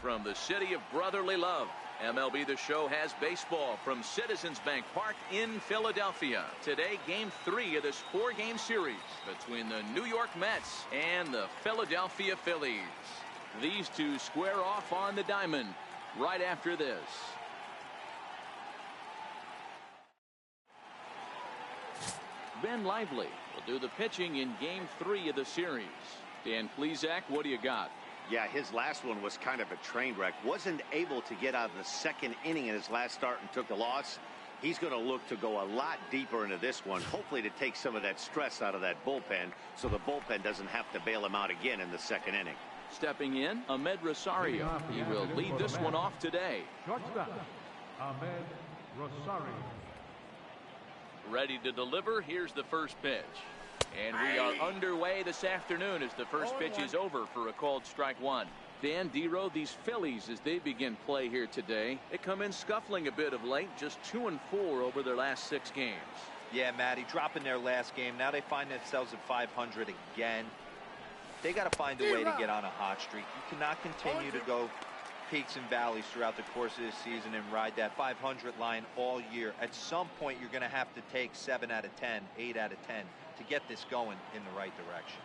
From the city of brotherly love, MLB The Show has baseball from Citizens Bank Park in Philadelphia. Today, Game 3 of this 4-game series between the New York Mets and the Philadelphia Phillies. These two square off on the diamond right after this. Ben Lively will do the pitching in Game 3 of the series. Dan Plesac, what do you got? Yeah, his last one was kind of a train wreck. Wasn't able to get out of the second inning in his last start and took the loss. He's going to look to go a lot deeper into this one, hopefully to take some of that stress out of that bullpen so the bullpen doesn't have to bail him out again in the second inning. Stepping in, Ahmed Rosario. He will lead this one off today. Shortstop, Ahmed Rosario. Ready to deliver. Here's the first pitch. And we are underway this afternoon as the first pitch is over for a called strike one. Dan Dero, these Phillies, as they begin play here today, they come in scuffling a bit of late, just 2-4 over their last 6 games. Yeah, Matty, dropping their last game. Now they find themselves at 500 again. They got to find a way to get on a hot streak. You cannot continue to go peaks and valleys throughout the course of this season and ride that 500 line all year. At some point, you're going to have to take 7 out of 10, 8 out of 10 to get this going in the right direction.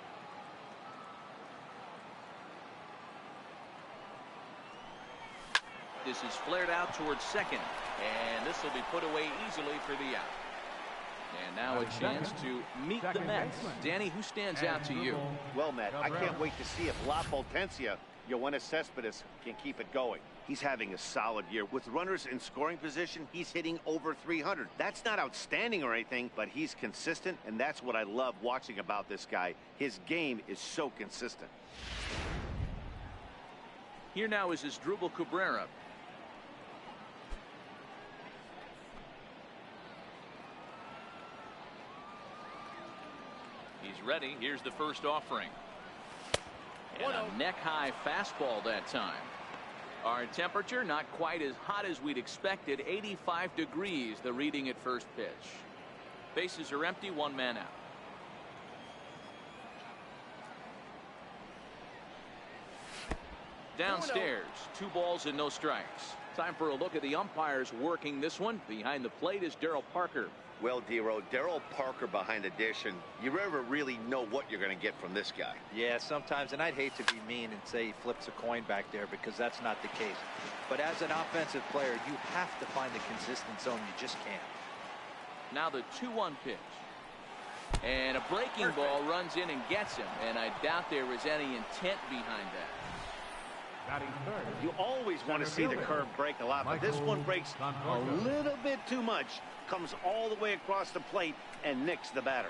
This is flared out towards second, and this will be put away easily for the out. And now a chance to meet the Mets. Danny, who stands out to you? Well, Matt, I can't wait to see if La Potencia, Yoenis Cespedes, can keep it going. He's having a solid year. With runners in scoring position, he's hitting over 300. That's not outstanding or anything, but he's consistent, and that's what I love watching about this guy. His game is so consistent. Here now is Asdrubal Cabrera. He's ready. Here's the first offering. And a neck-high fastball that time. Our temperature not quite as hot as we'd expected. 85 degrees, the reading at first pitch. Bases are empty, 1 man out. Downstairs, 2 balls and no strikes. Time for a look at the umpires working this one. Behind the plate is Darryl Parker. Well, Dero, Darryl Parker behind the dish, and you never really know what you're going to get from this guy. Yeah, sometimes, and I'd hate to be mean and say he flips a coin back there because that's not the case. But as an offensive player, you have to find the consistent zone. You just can't. Now the 2-1 pitch. And a breaking ball runs in and gets him, and I doubt there was any intent behind that. You always want to see the curve break a lot, but this one breaks a little bit too much. Comes all the way across the plate and nicks the batter.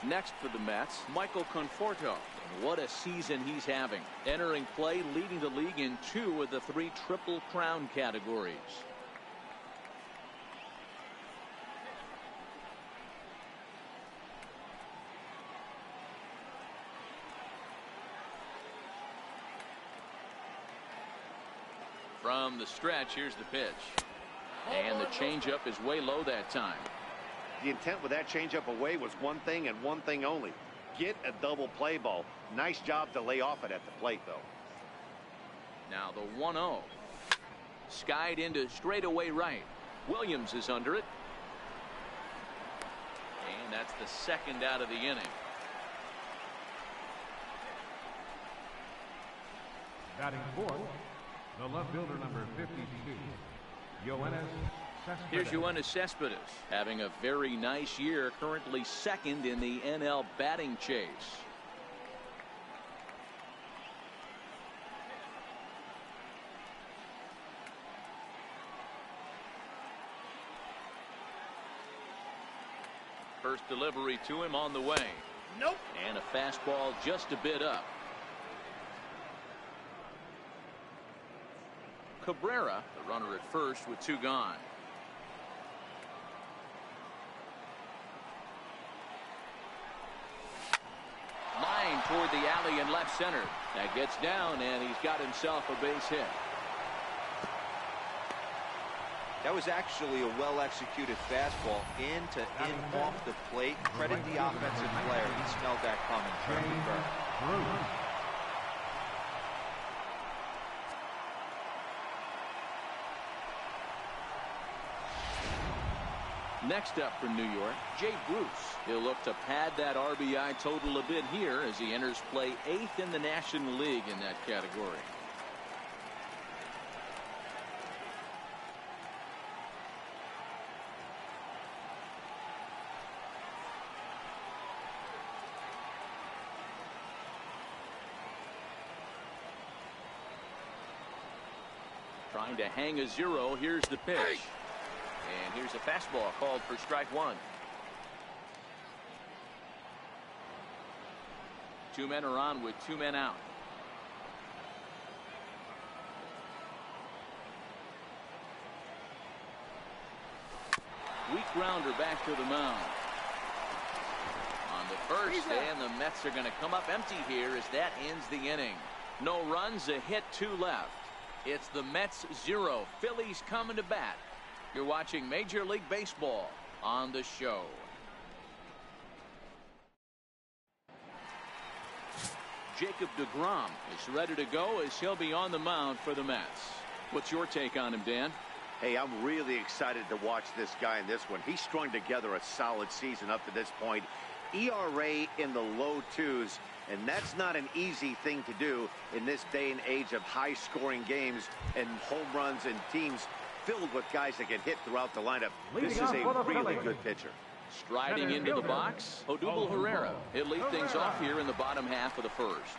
Next for the Mets, Michael Conforto. And what a season he's having. Entering play, leading the league in 2 of the 3 Triple Crown categories. From the stretch, here's the pitch. And the changeup is way low that time. The intent with that changeup away was one thing and one thing only. Get a double play ball. Nice job to lay off it at the plate, though. Now the 1-0. Skied into straightaway right. Williams is under it. And that's the second out of the inning. Batting fourth, the left fielder, number 52, Yoenis Cespedes. Here's Yoenis Cespedes, having a very nice year, currently second in the NL batting chase. First delivery to him on the way. Nope. And a fastball just a bit up. Cabrera, the runner at first with 2 gone. Line toward the alley in left center. That gets down, and he's got himself a base hit. That was actually a well-executed fastball in to in off the plate. Credit the offensive player. He smelled that coming. Next up for New York, Jay Bruce. He'll look to pad that RBI total a bit here as he enters play 8th in the National League in that category. Trying to hang a 0. Here's the pitch. And here's a fastball called for strike 1. 2 men are on with 2 men out. Weak grounder back to the mound. On the first, and the Mets are going to come up empty here as that ends the inning. No runs, a hit, 2 left. It's the Mets 0, Phillies coming to bat. You're watching Major League Baseball on the show. Jacob deGrom is ready to go as he'll be on the mound for the Mets. What's your take on him, Dan? Hey, I'm really excited to watch this guy in this one. He's strung together a solid season up to this point. ERA in the low 2s, and that's not an easy thing to do in this day and age of high-scoring games and home runs and teams filled with guys that get hit throughout the lineup. This is a really good pitcher. Striding into the box, Odubel Herrera. He'll lead things off here in the bottom half of the first.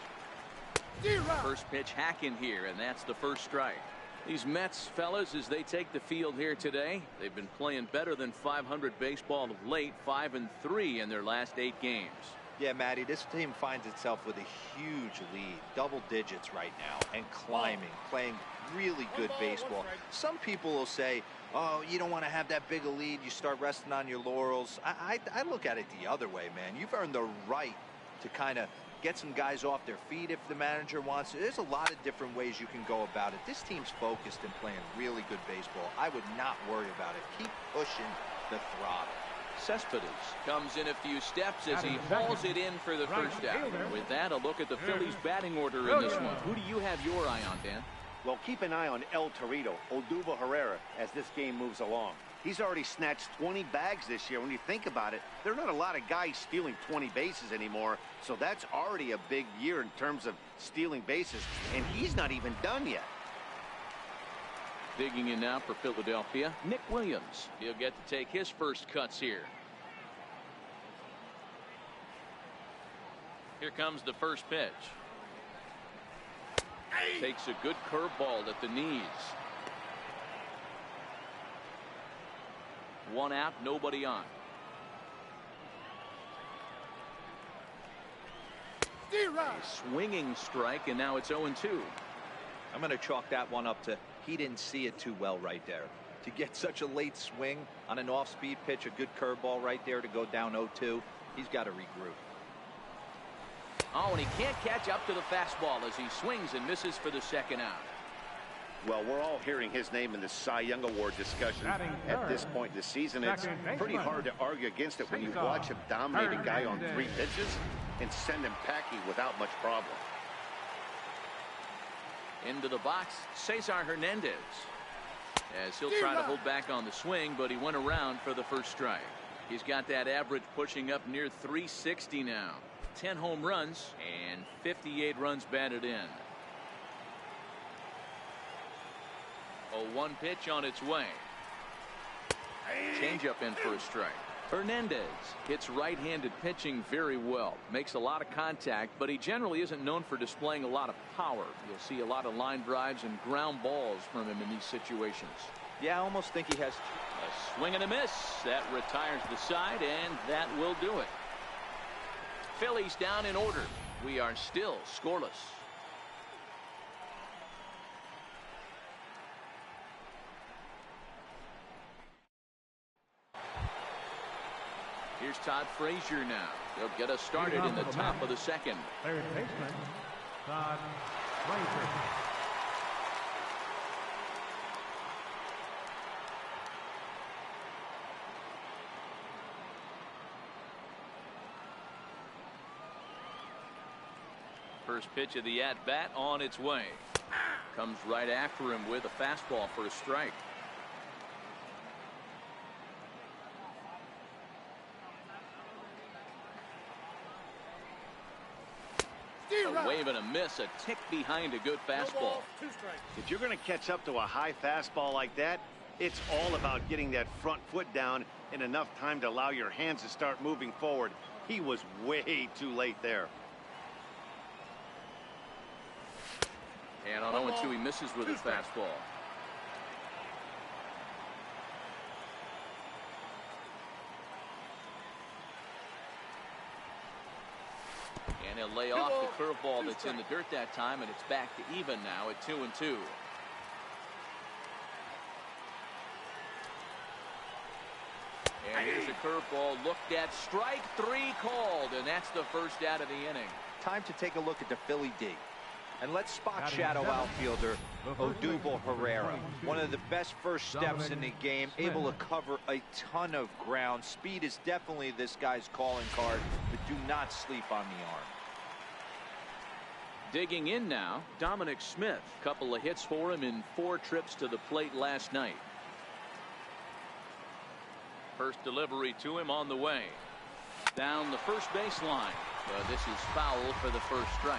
First pitch hacking here, and that's the first strike. These Mets, fellas, as they take the field here today, they've been playing better than .500 baseball of late, 5-3 in their last 8 games. Yeah, Matty, this team finds itself with a huge lead, double digits right now, and climbing, playing really good baseball. Some people will say, oh, you don't want to have that big a lead, you start resting on your laurels. I look at it the other way, man. You've earned the right to kind of get some guys off their feet if the manager wants to. There's a lot of different ways you can go about it. This team's focused and playing really good baseball. I would not worry about it. Keep pushing the throttle. Cespedes comes in a few steps as he hauls it in for the first out. With that, a look at the Phillies batting order in this one. Who do you have your eye on, Dan? Well, keep an eye on El Torito, Odubel Herrera, as this game moves along. He's already snatched 20 bags this year. When you think about it, there are not a lot of guys stealing 20 bases anymore, so that's already a big year in terms of stealing bases, and he's not even done yet. Digging in now for Philadelphia, Nick Williams. He'll get to take his first cuts here. Here comes the first pitch. Takes a good curveball at the knees. 1 out, nobody on. A swinging strike, and now it's 0-2. I'm going to chalk that one up to he didn't see it too well right there. To get such a late swing on an off-speed pitch, a good curveball right there to go down 0-2, he's got to regroup. Oh, and he can't catch up to the fastball as he swings and misses for the second out. Well, we're all hearing his name in the Cy Young Award discussion at this point in the season. It's pretty hard to argue against it when you watch him dominate a guy on 3 pitches and send him packing without much problem. Into the box, Cesar Hernandez. As he'll try to hold back on the swing, but he went around for the first strike. He's got that average pushing up near 360 now. 10 home runs and 58 runs batted in. 0-1 pitch on its way. Changeup in for a strike. Hernandez hits right-handed pitching very well. Makes a lot of contact, but he generally isn't known for displaying a lot of power. You'll see a lot of line drives and ground balls from him in these situations. Yeah, I almost think he has a swing and a miss. That retires the side, and that will do it. Phillies down in order. We are still scoreless. Here's Todd Frazier now. He'll get us started in the top of the second. Third baseman, Todd Frazier. First pitch of the at-bat on its way. Comes right after him with a fastball for a strike. even a miss, a tick behind a good fastball. If you're going to catch up to a high fastball like that, it's all about getting that front foot down in enough time to allow your hands to start moving forward. He was way too late there. And on 0-2, he misses with his fastball. And he'll lay off the curveball that's in the dirt that time, and it's back to even now at 2-2. And here's a curveball looked at, strike 3 called, and that's the first out of the inning. Time to take a look at the Philly D. And let's spot shadow outfielder Odubel Herrera. One of the best first steps in the game, able to cover a ton of ground. Speed is definitely this guy's calling card, but do not sleep on the arm. Digging in now, Dominic Smith. Couple of hits for him in 4 trips to the plate last night. First delivery to him on the way. Down the first baseline. But this is foul for the first strike.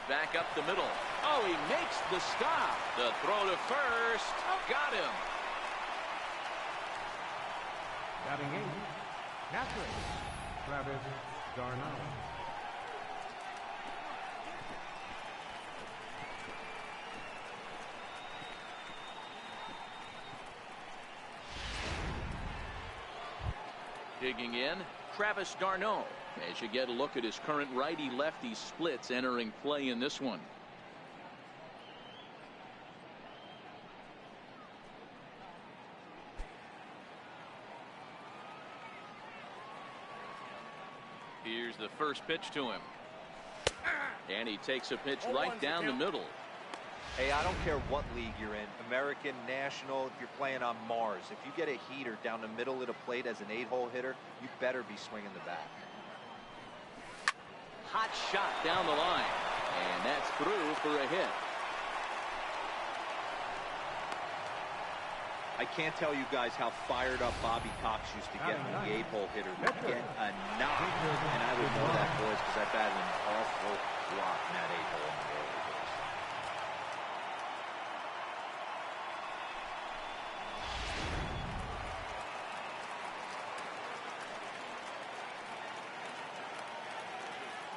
Back up the middle. Oh, he makes the stop. The throw to first. Got him. Batting 8, catcher, Travis d'Arnaud. Digging in, Travis d'Arnaud. As you get a look at his current righty-lefty splits entering play in this one. Here's the first pitch to him. And he takes a pitch right down the middle. Hey, I don't care what league you're in, American, National, if you're playing on Mars. If you get a heater down the middle of the plate as an 8-hole hitter, you better be swinging the bat. Hot shot down the line. And that's through for a hit. I can't tell you guys how fired up Bobby Cox used to get when the 8-hole hitter would get a knock. And I would know that, boys, because I've had an awful lot in that 8-hole in the early days.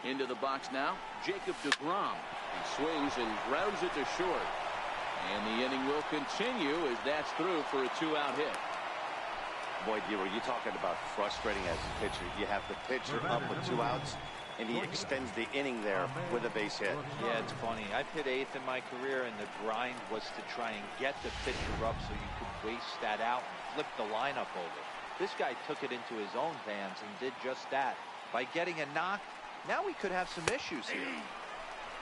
Into the box now, Jacob deGrom. He swings and grounds it to short. And the inning will continue as that's through for a 2-out hit. Boy, you're talking about frustrating as a pitcher. You have the pitcher up with 2 outs, and he extends the inning there with a base hit. Yeah, it's funny. I hit 8th in my career, and the grind was to try and get the pitcher up so you could waste that out and flip the lineup over. This guy took it into his own hands and did just that. By getting a knock, now we could have some issues here.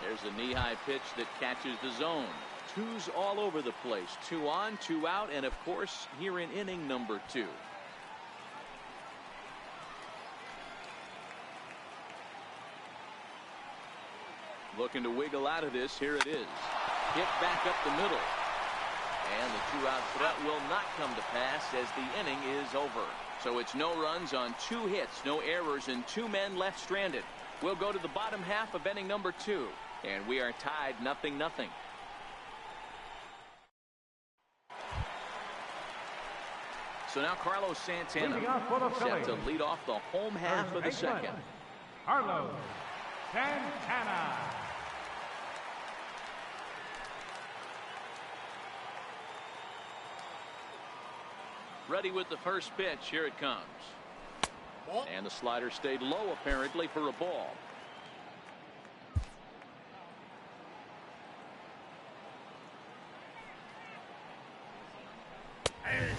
There's a knee-high pitch that catches the zone. 2s all over the place. 2 on, 2 out, and of course here in inning number 2. Looking to wiggle out of this. Here it is. Hit back up the middle. And the 2-out threat will not come to pass as the inning is over. So it's no runs on 2 hits, no errors, and 2 men left stranded. We'll go to the bottom half of inning number 2. And we are tied 0-0. So now Carlos Santana set to lead off the home half of the second. Carlos Santana. Ready with the first pitch. Here it comes. And the slider stayed low apparently for a ball.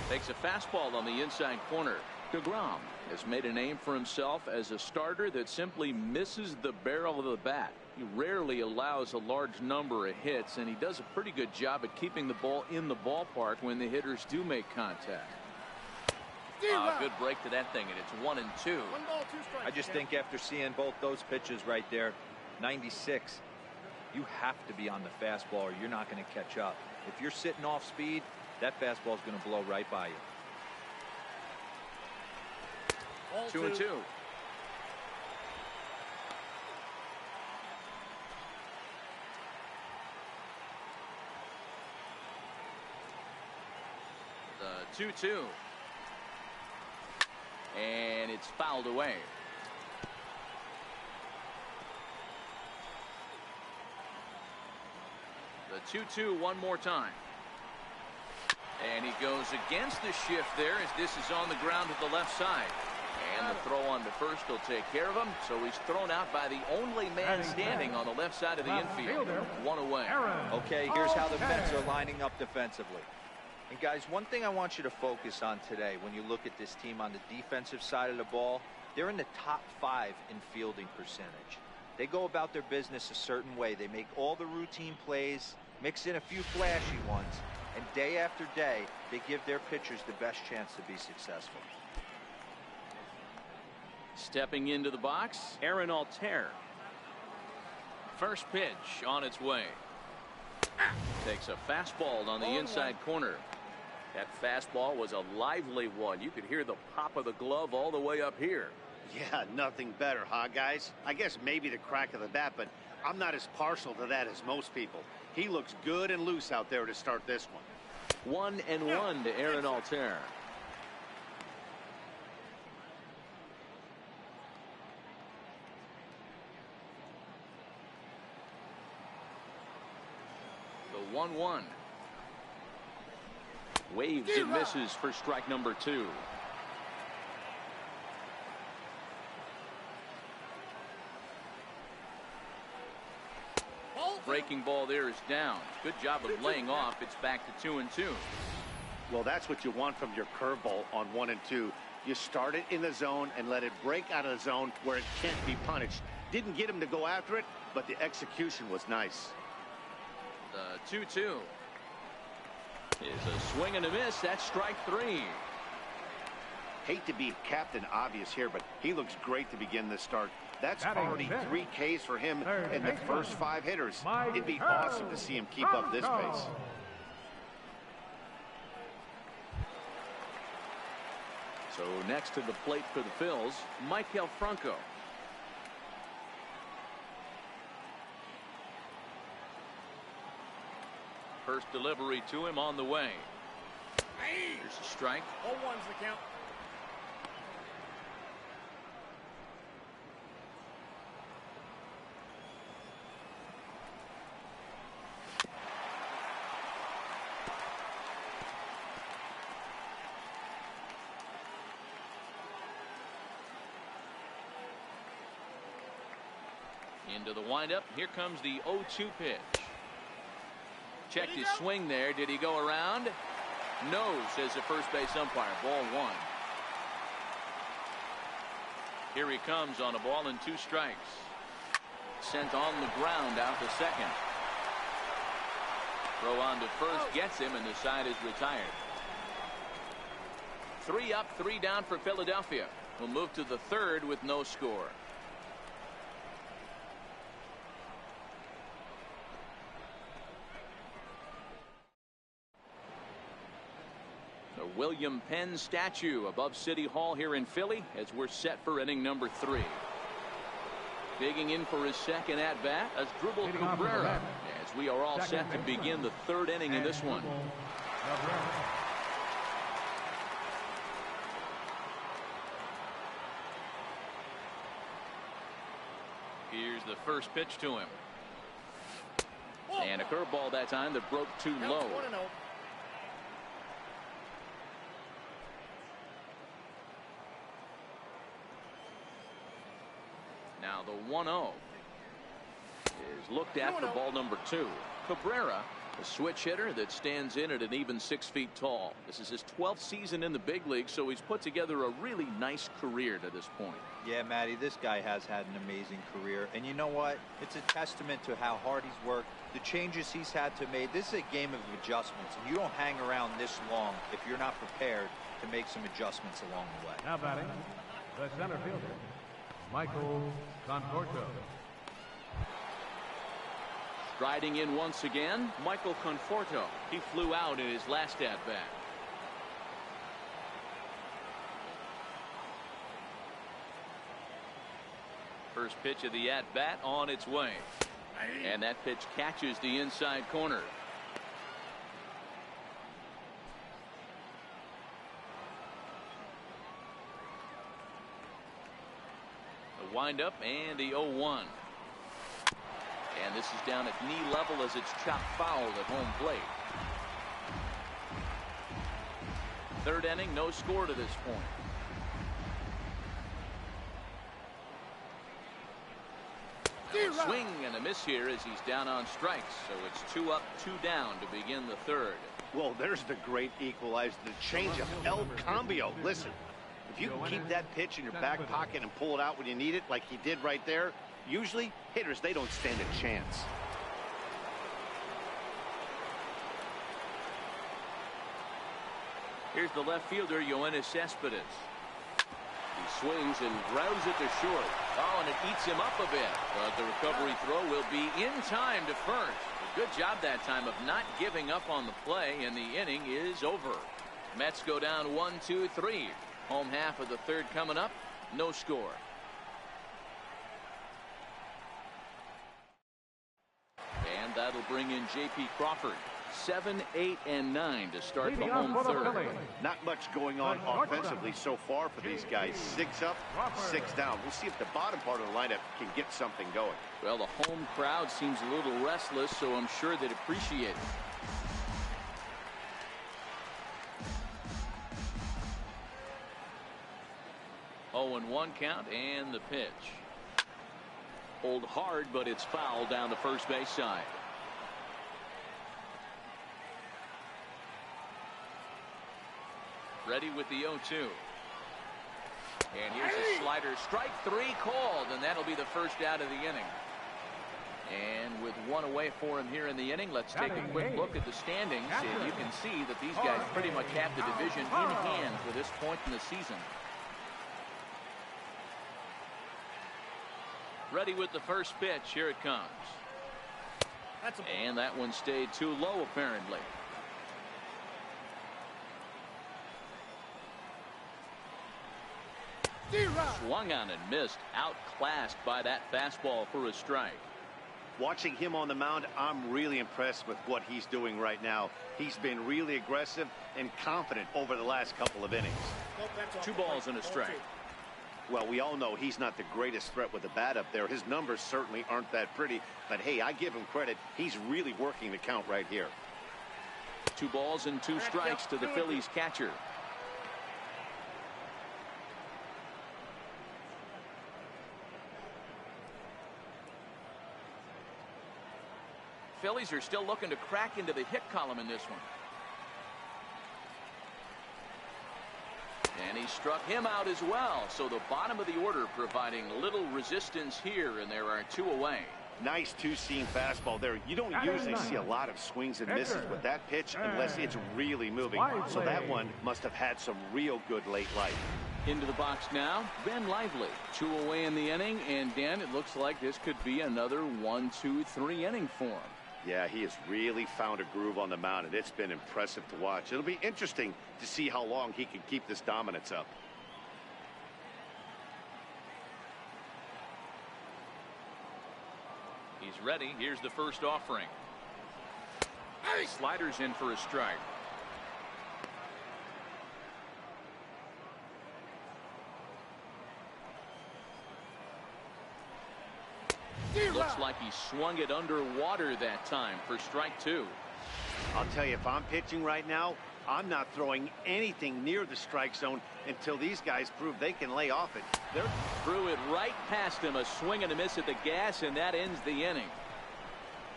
Takes a fastball on the inside corner. deGrom has made a name for himself as a starter that simply misses the barrel of the bat. He rarely allows a large number of hits, and he does a pretty good job at keeping the ball in the ballpark when the hitters do make contact. Good break to that thing, and it's 1-2. 1 ball, 2 strikes. I just think after seeing both those pitches right there, 96, you have to be on the fastball or you're not going to catch up. If you're sitting off speed, that fastball is going to blow right by you. 2-2. The 2-2. And it's fouled away. The 2-2 one more time. And he goes against the shift there as this is on the ground to the left side. And the throw on to first will take care of him. So he's thrown out by the only man standing on the left side of the infield. One away. Okay, here's how the Mets are lining up defensively. And guys, one thing I want you to focus on today when you look at this team on the defensive side of the ball, they're in the top 5 in fielding percentage. They go about their business a certain way. They make all the routine plays, mix in a few flashy ones, and day after day, they give their pitchers the best chance to be successful. Stepping into the box, Aaron Altair. First pitch on its way. Takes a fastball on the inside corner. That fastball was a lively one. You could hear the pop of the glove all the way up here. Yeah, nothing better, huh, guys? I guess maybe the crack of the bat, but I'm not as partial to that as most people. He looks good and loose out there to start this one. 1-1 to Aaron Altair. The 1-1. Waves and misses for strike number 2. Breaking ball there is down. Good job of laying off. It's back to 2-2. Well, that's what you want from your curveball on 1 and 2. You start it in the zone and let it break out of the zone where it can't be punished. Didn't get him to go after it, but the execution was nice. The 2-2 is a swing and a miss. That's strike 3. Hate to be Captain Obvious here, but he looks great to begin this start. That's already 3 Ks for him in the first 5 hitters. It'd be awesome to see him keep up this pace. So next to the plate for the Phils, Michael Franco. First delivery to him on the way. Here's a strike. 0-1's the count. Into the windup. Here comes the 0-2 pitch. Checked his swing there. Did he go around? No, says the first base umpire. Ball 1. Here he comes on a ball and 2 strikes. Sent on the ground out to second. Throw on to first gets him, and the side is retired. 3 up, 3 down for Philadelphia. We'll move to the 3rd with no score. The William Penn statue above City Hall here in Philly as we're set for inning number 3. Digging in for his second at-bat as Asdrubal Cabrera, as we are all set to begin the 3rd inning in this one. Here's the first pitch to him. And a curveball that time that broke too low. Now the 1-0 is looked at for ball number 2. Cabrera, a switch hitter that stands in at an even 6 feet tall. This is his 12th season in the big league, so he's put together a really nice career to this point. Yeah, Matty, this guy has had an amazing career. And you know what? It's a testament to how hard he's worked, the changes he's had to make. This is a game of adjustments, and you don't hang around this long if you're not prepared to make some adjustments along the way. Now batting, the center fielder, Michael Conforto. Striding in once again, Michael Conforto. He flew out in his last at-bat. First pitch of the at-bat on its way. And that pitch catches the inside corner. The windup and the 0-1. And this is down at knee level as it's chopped foul at home plate. Third inning, no score to this point. A swing and a miss here as he's down on strikes, so it's 2 up, 2 down to begin the third. Well, there's the great equalizer, the changeup, El Cambio. Listen, if you can keep that pitch in your back pocket and pull it out when you need it, like he did right there, usually hitters, they don't stand a chance. Here's the left fielder, Yoenis Cespedes. He swings and grounds it to short. Oh, and it eats him up a bit. But the recovery throw will be in time to first. A good job that time of not giving up on the play, and the inning is over. Mets go down 1-2-3. Home half of the third coming up. No score. And that'll bring in J.P. Crawford. 7, 8, and 9 to start the home third. Not much going on offensively so far for these guys. 6 up, 6 down. We'll see if the bottom part of the lineup can get something going. Well, the home crowd seems a little restless, so I'm sure they'd appreciate it. Oh, and 1 count and the pitch. Hold hard, but it's foul down the first base side. Ready with the 0-2. And here's a slider. Strike 3 called, and that'll be the first out of the inning. And with 1 away for him here in the inning, let's take a quick look at the standings. And you can see that these guys pretty much have the division in hand for this point in the season. Ready with the first pitch. Here it comes. And that one stayed too low, apparently. Swung on and missed. Outclassed by that fastball for a strike. Watching him on the mound, I'm really impressed with what he's doing right now. He's been really aggressive and confident over the last couple of innings. 2 balls and a strike. Well, we all know he's not the greatest threat with the bat up there. His numbers certainly aren't that pretty. But, hey, I give him credit. He's really working the count right here. 2 balls and 2 strikes to the Phillies catcher. Phillies are still looking to crack into the hit column in this one. And he struck him out as well. So the bottom of the order providing little resistance here, and there are 2 away. Nice 2-seam fastball there. You don't usually see a lot of swings and misses with that pitch unless it's really moving. So that one must have had some real good late life. Into the box now, Ben Lively. 2 away in the inning, and Dan, it looks like this could be another 1-2-3 inning for him. Yeah, he has really found a groove on the mound, and it's been impressive to watch. It'll be interesting to see how long he can keep this dominance up. He's ready. Here's the first offering. Sliders in for a strike. Looks like he swung it underwater that time for strike 2. I'll tell you, if I'm pitching right now, I'm not throwing anything near the strike zone until these guys prove they can lay off it. They threw it right past him. A swing and a miss at the gas, and that ends the inning.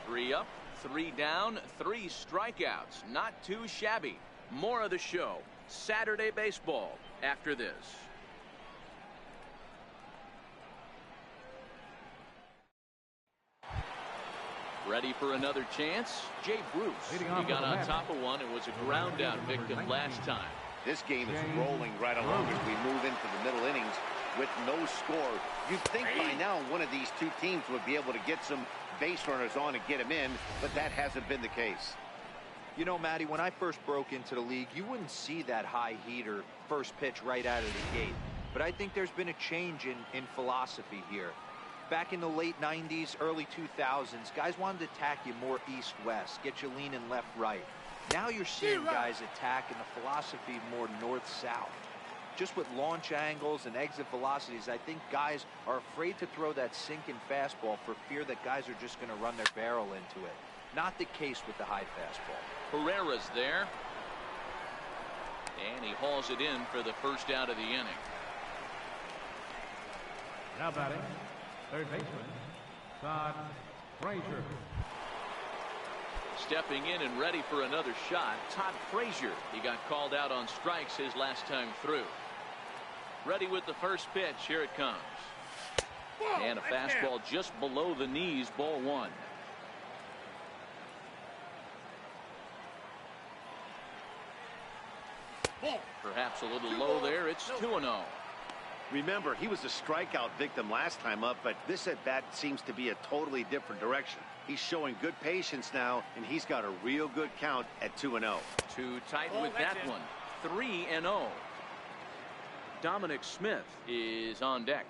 3 up, 3 down, 3 strikeouts. Not too shabby. More of the show. Saturday baseball after this. Ready for another chance? Jay Bruce. He got on top of one. It was a ground out victim last time. This game is rolling right along as we move into the middle innings with no score. You'd think by now one of these 2 teams would be able to get some base runners on and get them in, but that hasn't been the case. You know, Matty, when I first broke into the league, you wouldn't see that high heater first pitch right out of the gate. But I think there's been a change in philosophy here. Back in the late 90s, early 2000s, guys wanted to attack you more east-west, get you leaning left-right. Now you're seeing guys attack in the philosophy more north-south. Just with launch angles and exit velocities, I think guys are afraid to throw that sinking fastball for fear that guys are just going to run their barrel into it. Not the case with the high fastball. Herrera's there. And he hauls it in for the first out of the inning. Now batting, third baseman, Todd Frazier. Stepping in and ready for another shot, Todd Frazier. He got called out on strikes his last time through. Ready with the first pitch. Here it comes. And a fastball just below the knees, ball one. Perhaps a little low there. It's 2-0. Remember, he was a strikeout victim last time up, but this at bat seems to be a totally different direction. He's showing good patience now, and he's got a real good count at 2-0. Too tight with that one. 3-0. Dominic Smith is on deck.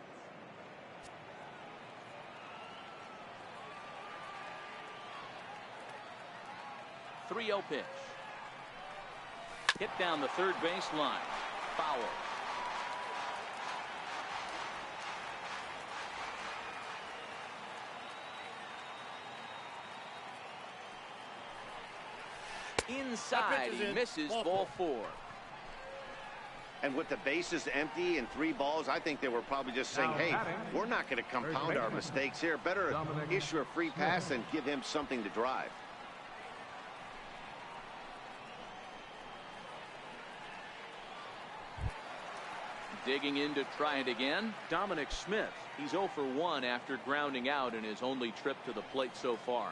.3-0 pitch. Hit down the third base line. Foul. Inside, he misses, ball four. And with the bases empty and 3 balls, I think they were probably just saying, hey, we're not going to compound our mistakes here. Better issue a free pass and give him something to drive. Digging in to try it again, Dominic Smith. He's 0 for 1 after grounding out in his only trip to the plate so far.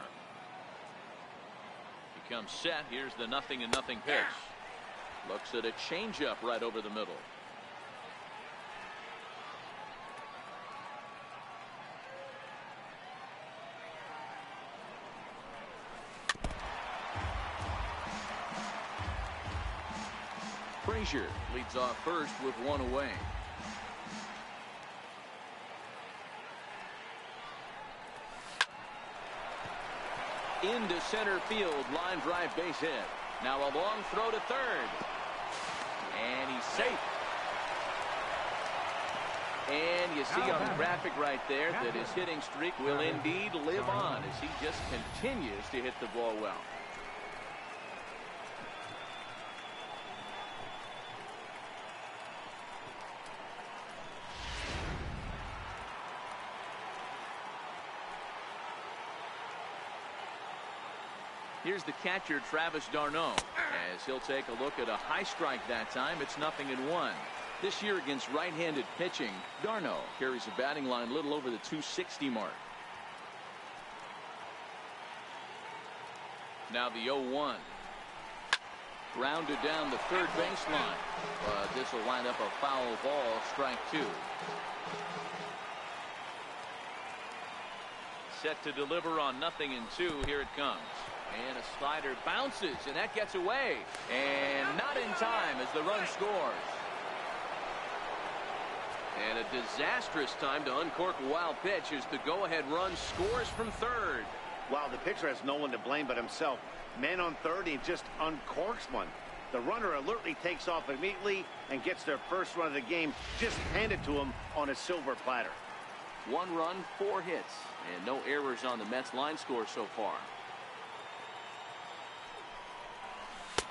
He comes set. Here's the 0-0 pitch. Looks at a changeup right over the middle. Frazier leads off first with 1 away. Into center field, line drive, base hit. Now a long throw to third. And he's safe. And you see on the graphic right there that his hitting streak will indeed live on as he just continues to hit the ball well. Here's the catcher, Travis d'Arnaud, as he'll take a look at a high strike that time. It's 0-1. This year against right-handed pitching, d'Arnaud carries a batting line a little over the 260 mark. Now the 0-1. Grounded down the third baseline. But this will wind up a foul ball, strike 2. Set to deliver on 0-2. Here it comes. And a slider bounces, and that gets away. And not in time as the run scores. And a disastrous time to uncork a wild pitch as the go-ahead run scores from third. Wow, the pitcher has no one to blame but himself. Man on third, he just uncorks one. The runner alertly takes off immediately and gets their first run of the game just handed to him on a silver platter. 1 run, 4 hits, and no errors on the Mets line score so far.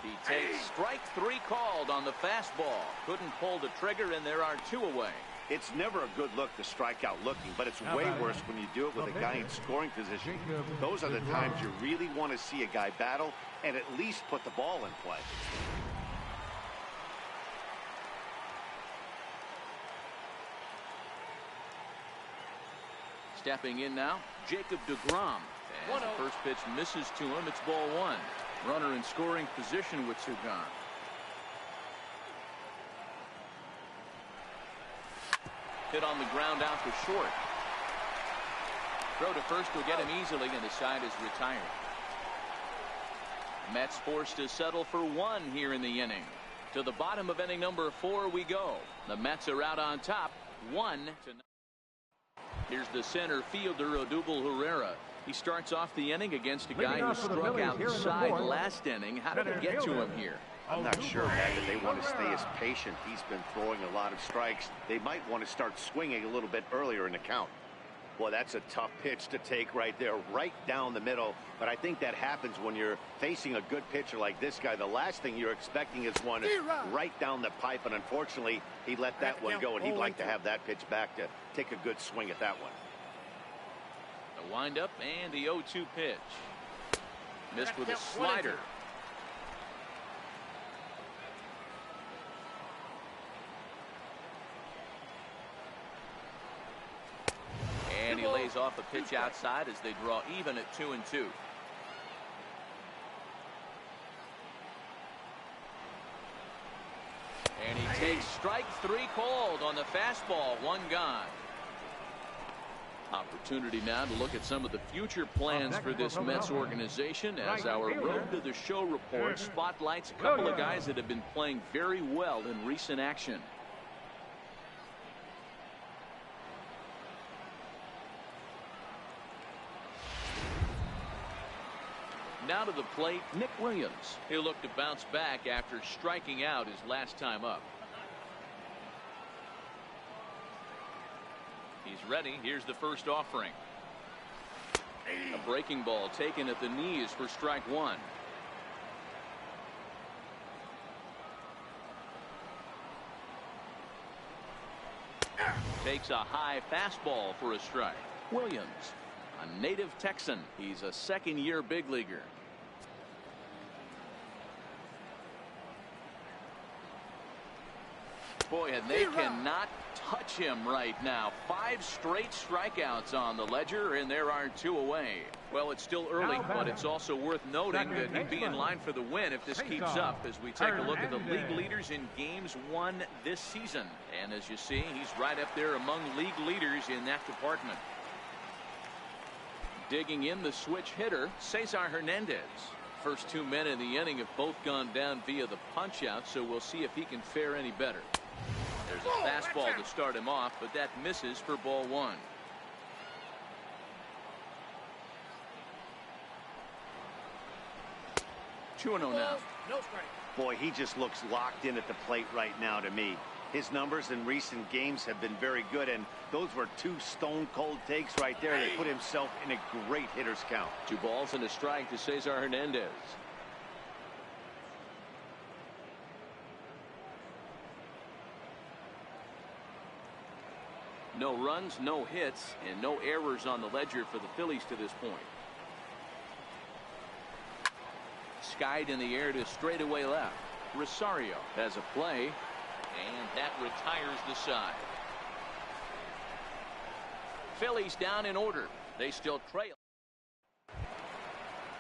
He takes strike 3 called on the fastball. Couldn't pull the trigger, and there are 2 away. It's never a good look to strike out looking, but it's way worse when you do it with a guy in scoring position. Those are the times you really want to see a guy battle and at least put the ball in play. Stepping in now, Jacob deGrom. And the first pitch misses to him. It's ball 1. Runner in scoring position with 2 gone. Hit on the ground out to short. Throw to first will get him easily, and the side is retired. Mets forced to settle for 1 here in the inning. To the bottom of inning number 4 we go. The Mets are out on top, 1-0. Here's the center fielder, Odubel Herrera. He starts off the inning against a guy who struck outside last inning. How did they get to him here? I'm not sure, Matt, that they want to stay as patient. He's been throwing a lot of strikes. They might want to start swinging a little bit earlier in the count. Boy, that's a tough pitch to take right there, right down the middle. But I think that happens when you're facing a good pitcher like this guy. The last thing you're expecting is one right down the pipe, and unfortunately, he let that one go, and he'd like to have that pitch back to take a good swing at that one. The windup and the 0-2 pitch. Missed with a slider. And he lays off a pitch outside as they draw even at 2-2. And he takes strike 3 called on the fastball. 1 gone. Opportunity now to look at some of the future plans for this Mets organization as our Road to the Show report spotlights a couple of guys that have been playing very well in recent action. Now to the plate, Nick Williams. He'll look to bounce back after striking out his last time up. He's ready. Here's the first offering. A breaking ball taken at the knees for strike 1. Takes a high fastball for a strike. Williams, a native Texan. He's a second-year big leaguer. Boy, and they cannot touch him right now. 5 straight strikeouts on the ledger, and there are 2 away. Well, it's still early, but it's also worth noting that he'd be in line for the win if this keeps up as we take a look at the league leaders in games won this season. And as you see, he's right up there among league leaders in that department. Digging in the switch hitter, Cesar Hernandez. First 2 men in the inning have both gone down via the punch out, so we'll see if he can fare any better. There's a fastball to start him off, but that misses for ball 1. Two and 0 now. Boy, he just looks locked in at the plate right now to me. His numbers in recent games have been very good, and those were 2 stone-cold takes right there that put himself in a great hitter's count. 2 balls and a strike to Cesar Hernandez. No runs, no hits, and no errors on the ledger for the Phillies to this point. Skied in the air to straightaway left. Rosario has a play, and that retires the side. Phillies down in order. They still trail.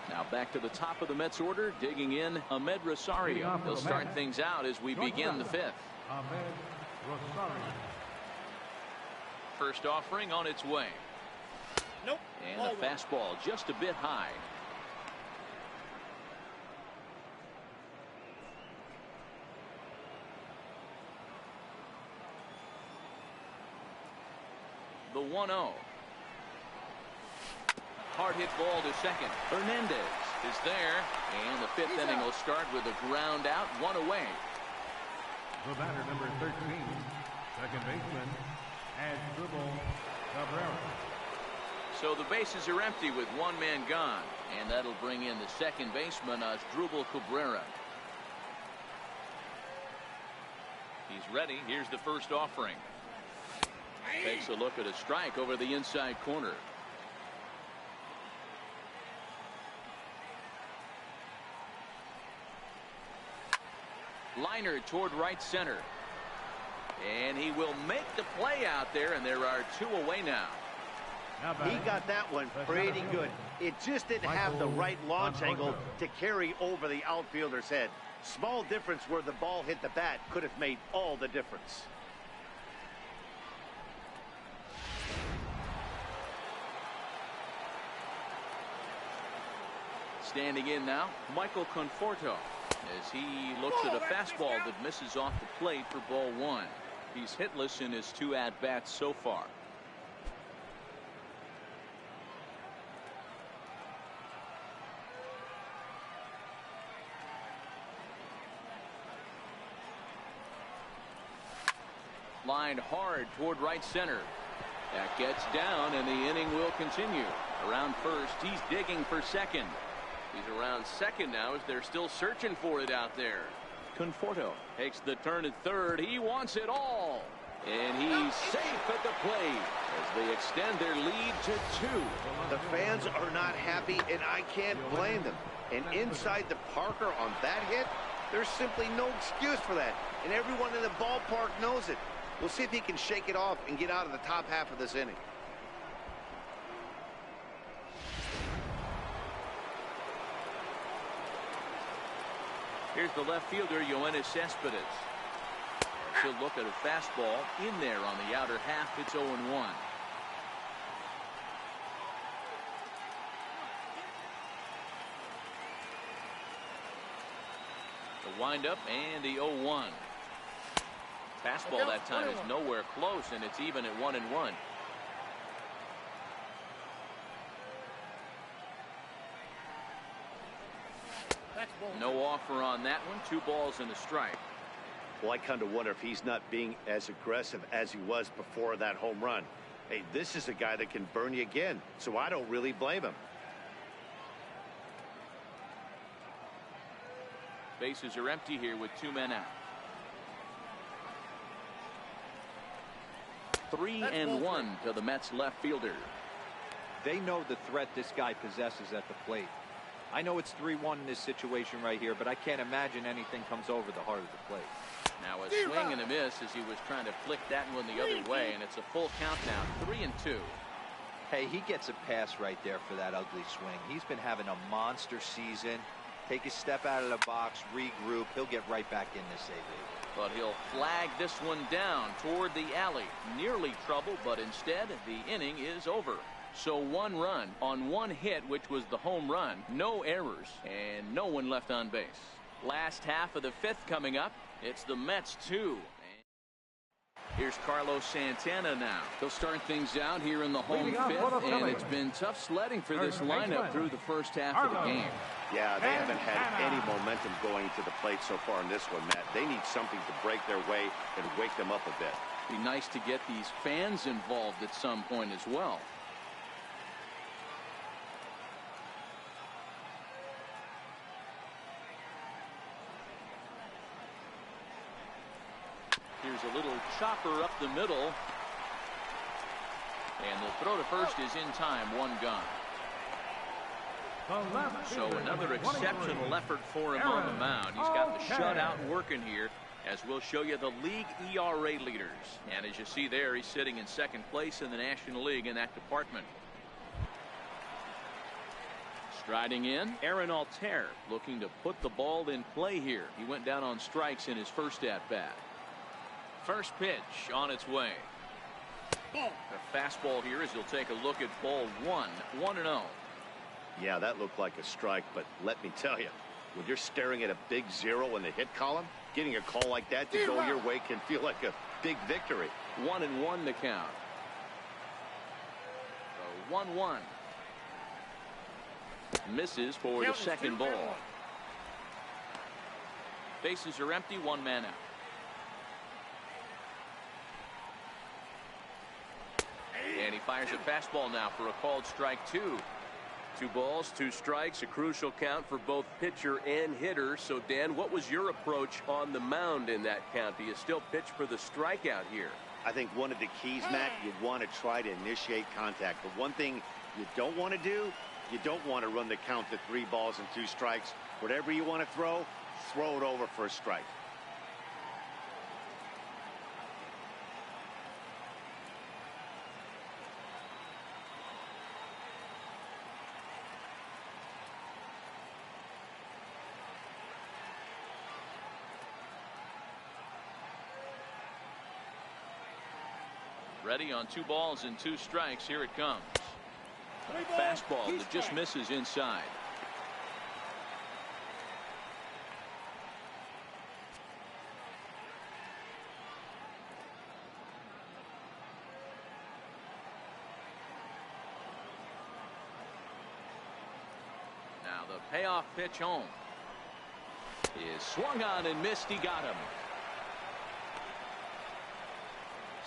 Now back to the top of the Mets order, digging in Ahmed Rosario. He'll start things out as we begin the 5th. Ahmed Rosario. First offering on its way. Nope. And a fastball just a bit high. The 1-0. Hard hit ball to second. Hernandez is there, and the 5th inning will start with a ground out, 1 away. The batter, number 13, second baseman, Asdrubal Cabrera. So the bases are empty with 1 man gone, and that'll bring in the second baseman, Asdrubal Cabrera. He's ready. Here's the first offering. Takes a look at a strike over the inside corner. Liner toward right center. And he will make the play out there, and there are 2 away now. He got that one pretty good. It just didn't have the right launch angle to carry over the outfielder's head. Small difference where the ball hit the bat could have made all the difference. Standing in now, Michael Conforto, as he looks at a fastball that misses off the plate for ball 1. He's hitless in his 2 at-bats so far. lined hard toward right center. That gets down, and the inning will continue. Around first, he's digging for second. He's around second now as they're still searching for it out there. Conforto takes the turn at third. He wants it all. And he's safe at the plate as they extend their lead to 2. The fans are not happy, and I can't blame them. And inside the Parker on that hit, there's simply no excuse for that. And everyone in the ballpark knows it. We'll see if he can shake it off and get out of the top half of this inning. Here's the left fielder, Yoenis Cespedes. He'll look at a fastball in there on the outer half. It's 0-1. The windup and the 0-1. Fastball that time is nowhere close, and it's even at 1-1. No offer on that one. 2 balls and a strike. Well, I kind of wonder if he's not being as aggressive as he was before that home run. Hey, this is a guy that can burn you again, so I don't really blame him. Bases are empty here with 2 men out. 3-1 to the Mets left fielder. They know the threat this guy possesses at the plate. I know it's 3-1 in this situation right here, but I can't imagine anything comes over the heart of the plate. Now a swing and a miss as he was trying to flick that one the other way, and it's a full count now, 3-2. Hey, he gets a pass right there for that ugly swing. He's been having a monster season. Take a step out of the box, regroup. He'll get right back in this AB. But he'll flag this one down toward the alley. Nearly trouble, but instead the inning is over. So 1 run on 1 hit, which was the home run. No errors and no one left on base. Last half of the 5th coming up. It's the Mets 2. Here's Carlos Santana now. They'll start things out here in the home 5th, and it's been tough sledding for this lineup through the first half of the game. Yeah, they haven't had any momentum going to the plate so far in this one, Matt. They need something to break their way and wake them up a bit. Be nice to get these fans involved at some point as well. Here's a little chopper up the middle. And the throw to first is in time. 1 gone. So another exceptional effort for him on the mound. He's got the shutout working here, as we'll show you the league ERA leaders. And as you see there, he's sitting in 2nd place in the National League in that department. Striding in, Aaron Altair looking to put the ball in play here. He went down on strikes in his first at-bat. First pitch on its way. A fastball here as he'll take a look at ball 1. 1-0. Yeah, that looked like a strike, but let me tell you, when you're staring at a big 0 in the hit column, getting a call like that to go your way can feel like a big victory. 1-1 to count. So 1-1. Misses for the second ball. Bases are empty. 1 man out. And he fires a fastball now for a called strike 2. 2 balls, 2 strikes, a crucial count for both pitcher and hitter. So, Dan, what was your approach on the mound in that count? Do you still pitch for the strikeout here? I think one of the keys, Matt, you want to try to initiate contact. But one thing you don't want to do, you don't want to run the count to 3 balls and 2 strikes. Whatever you want to throw it over for a strike. Ready on 2 balls and 2 strikes. Here it comes. A fastball that just misses inside. Now the payoff pitch home is swung on and missed. He got him.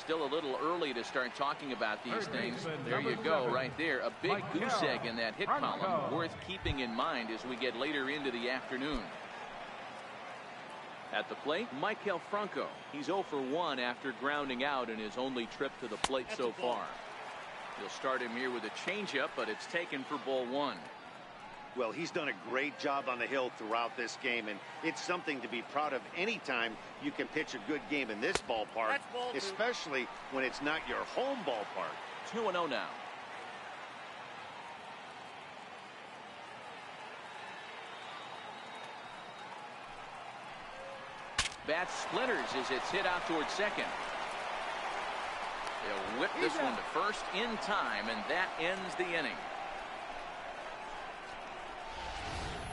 still a little early to start talking about these things. There you go, right there. A big goose egg in that hit column, worth keeping in mind as we get later into the afternoon. At the plate, Michael Franco. He's 0 for 1 after grounding out in his only trip to the plate so far. You'll start him here with a changeup, but it's taken for ball 1. Well, he's done a great job on the hill throughout this game, and it's something to be proud of anytime you can pitch a good game in this ballpark, especially when it's not your home ballpark. 2-0 now. Bat splinters as it's hit out towards second. They'll whip this one to first in time, and that ends the inning.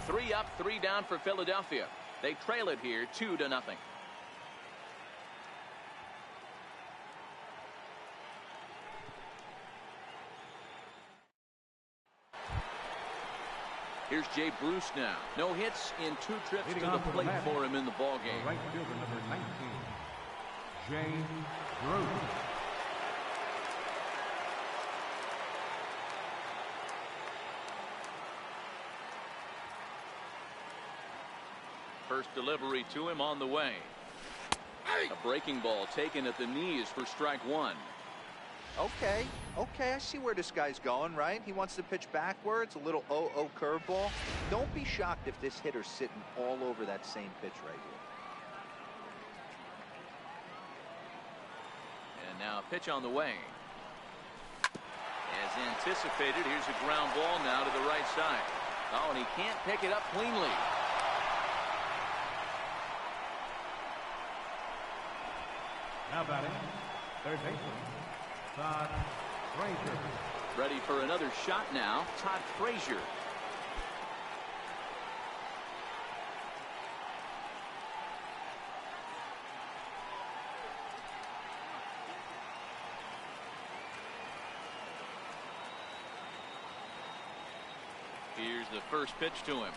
3 up, 3 down for Philadelphia. They trail it here 2-0. Here's Jay Bruce now. No hits in 2 trips to the plate for him in the ball game. Right fielder number 19, Jay Bruce. First delivery to him on the way. A breaking ball taken at the knees for strike 1. Okay, I see where this guy's going, right? He wants to pitch backwards, a little 0-0 curveball. Don't be shocked if this hitter's sitting all over that same pitch right here. And now a pitch on the way. As anticipated, here's a ground ball now to the right side. Oh, and he can't pick it up cleanly. Now batting, third baseman, Todd Frazier. Ready for another shot now, Todd Frazier. Here's the first pitch to him.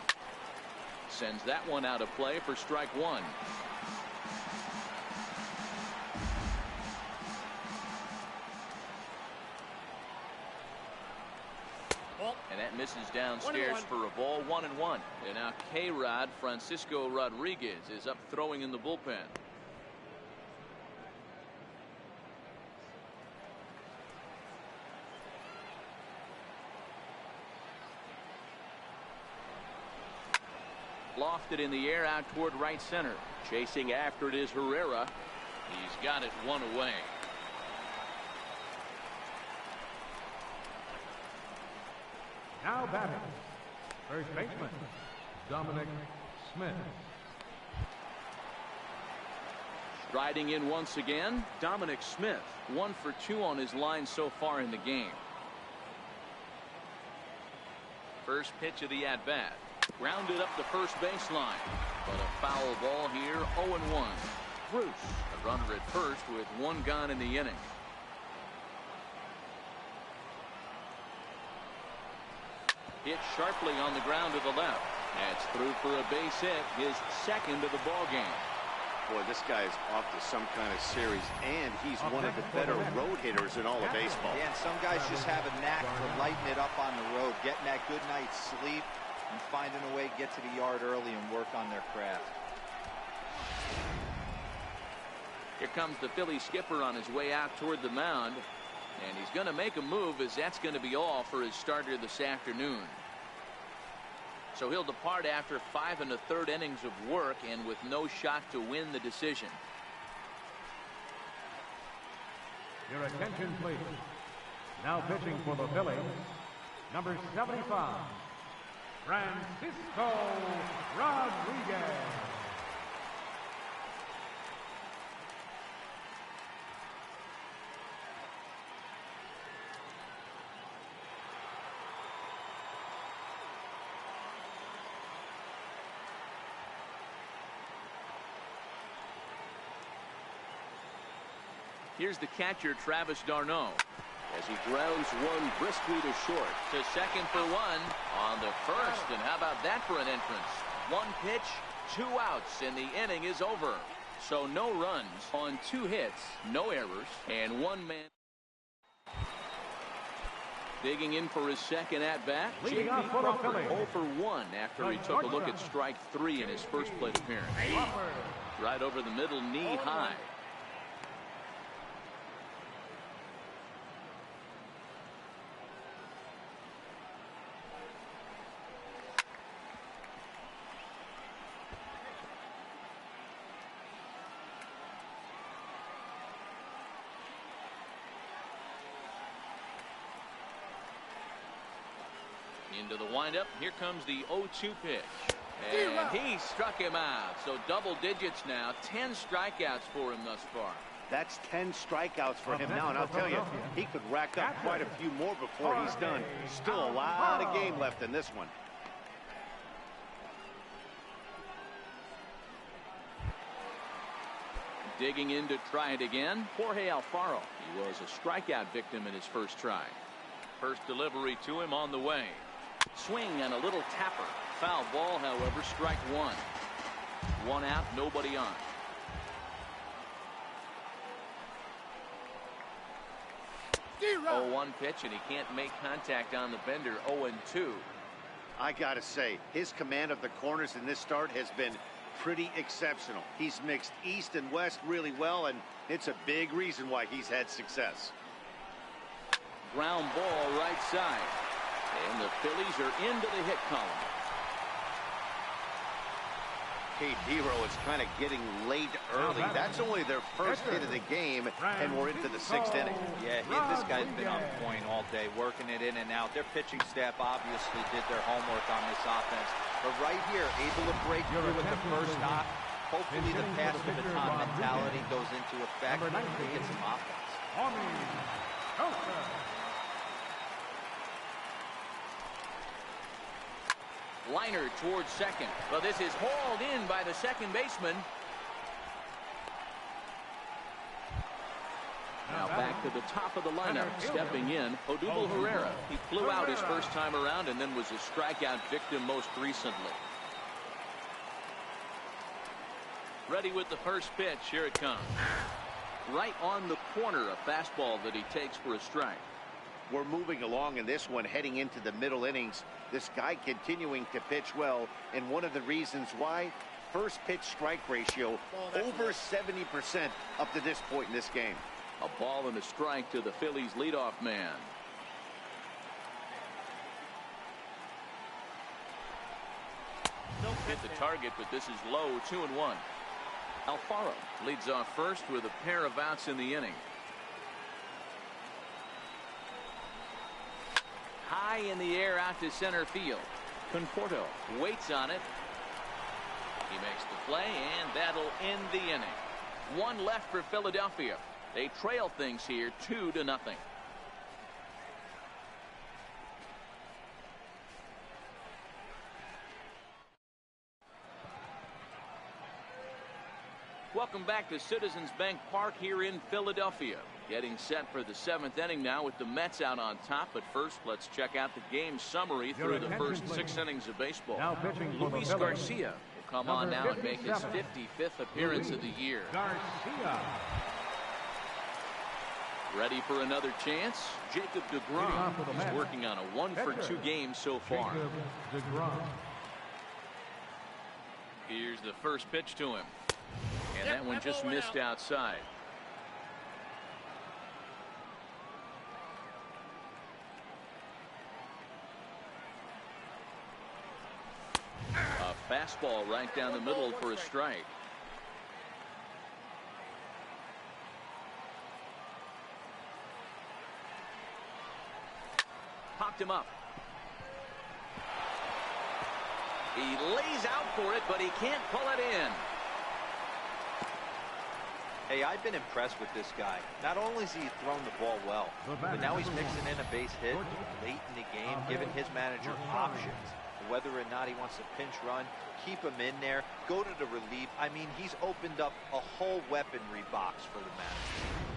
Sends that one out of play for strike 1. And that misses downstairs for a ball. 1-1. And now K-Rod Francisco Rodriguez is up throwing in the bullpen. Lofted in the air out toward right center. Chasing after it is Herrera. He's got it 1 away. Now batting, first baseman, Dominic Smith. Striding in once again, Dominic Smith. 1 for 2 on his line so far in the game. First pitch of the at-bat. Grounded up the first baseline. But a foul ball here, 0-1. Bruce, a runner at first with 1 gone in the inning. Hit sharply on the ground to the left. That's through for a base hit, his second of the ball game. Boy, this guy is off to some kind of series, and he's one of the better road hitters in all of baseball. Yeah, and some guys just have a knack for lighting it up on the road, getting that good night's sleep, and finding a way to get to the yard early and work on their craft. Here comes the Philly skipper on his way out toward the mound. And he's going to make a move, as that's going to be all for his starter this afternoon. So he'll depart after 5 1/3 innings of work and with no shot to win the decision. Your attention, please. Now pitching for the Phillies, number 75, Francisco Rodriguez. Here's the catcher, Travis d'Arnaud, as he grounds one briskly to short. To second for 1 on the first. And how about that for an entrance? 1 pitch, 2 outs, and the inning is over. So no runs on 2 hits, no errors, and 1 man. Digging in for his second at-bat, Leading J.P. off for the Crawford Phillies. 0 for 1 after he took a look at strike 3 in his first plate appearance. Right over the middle, knee high. Into the windup. Here comes the 0-2 pitch. And he struck him out. So double digits now. 10 strikeouts for him thus far. That's 10 strikeouts for him now, and I'll tell you, he could rack up quite a few more before he's done. Still a lot of game left in this one. Digging in to try it again, Jorge Alfaro. He was a strikeout victim in his first try. First delivery to him on the way. Swing and a little tapper. Foul ball, however, strike 1. 1 out, nobody on. Oh, 1 pitch, and he can't make contact on the bender. 0-2. I gotta say, his command of the corners in this start has been pretty exceptional. He's mixed east and west really well, and it's a big reason why he's had success. Ground ball right side. And the Phillies are into the hit column. Cade Hero is kind of getting late early. That's only their first hit of the game, and we're into the 6th inning. Yeah, this guy's been on point all day, working it in and out. Their pitching staff obviously did their homework on this offense. But right here, able to break through with the first knock. Hopefully the pass to baton mentality goes into effect and they get some offense. Liner towards second. Well, this is hauled in by the second baseman. Now back to the top of the lineup. Stepping in, Odubel Herrera. He flew out his first time around and then was a strikeout victim most recently. Ready with the first pitch. Here it comes. Right on the corner, a fastball that he takes for a strike. We're moving along in this one, heading into the middle innings. This guy continuing to pitch well, and one of the reasons why, first pitch strike ratio over 70% up to this point in this game. A ball and a strike to the Phillies leadoff man. Hit the target, but this is low. 2-1. Alfaro leads off first with a pair of outs in the inning. High in the air out to center field. Conforto waits on it. He makes the play, and that'll end the inning. 1 left for Philadelphia. They trail things here 2-0. Welcome back to Citizens Bank Park here in Philadelphia. Getting set for the 7th inning now with the Mets out on top. But first, let's check out the game summary through the first 6 innings of baseball. Luis Garcia will come on now and make his 55th appearance of the year. Ready for another chance? Jacob DeGrom. He's working on a 1-for-2 game so far. Here's the first pitch to him. And that one just missed outside. A fastball right down the middle for a strike. Popped him up. He lays out for it, but he can't pull it in. Hey, I've been impressed with this guy. Not only has he thrown the ball well, but now he's mixing in a base hit late in the game, giving his manager options. Whether or not he wants to pinch run, keep him in there, go to the relief. I mean, he's opened up a whole weaponry box for the manager.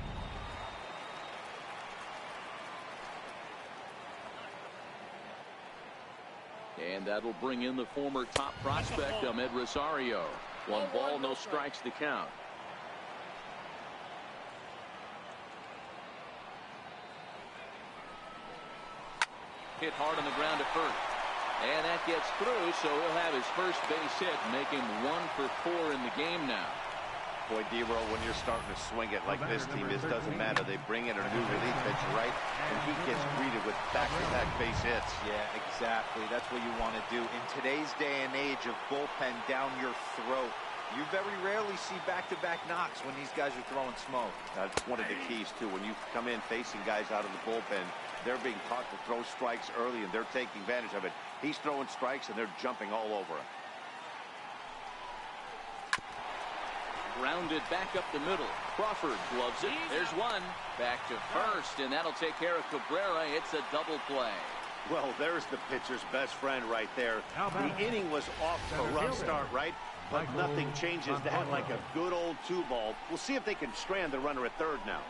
And that'll bring in the former top prospect, Ahmed Rosario. 1 ball, no strikes to count. Hit hard on the ground at first. And that gets through, so he'll have his first base hit, make him 1 for 4 in the game now. Boy, D-Roll, when you're starting to swing it like this team is, doesn't matter. They bring in a new relief pitcher, right? And he gets greeted with back-to-back base hits. Yeah, exactly. That's what you want to do. In today's day and age of bullpen down your throat, you very rarely see back-to-back knocks when these guys are throwing smoke. That's one of the keys, too. When you come in facing guys out of the bullpen, they're being taught to throw strikes early, and they're taking advantage of it. He's throwing strikes, and they're jumping all over him. Grounded back up the middle. Crawford gloves it. There's one. Back to first, and that'll take care of Cabrera. It's a double play. Well, there's the pitcher's best friend right there. The inning was off to a rough start, right? But nothing changes that like a good old 2-ball. We'll see if they can strand the runner at third now.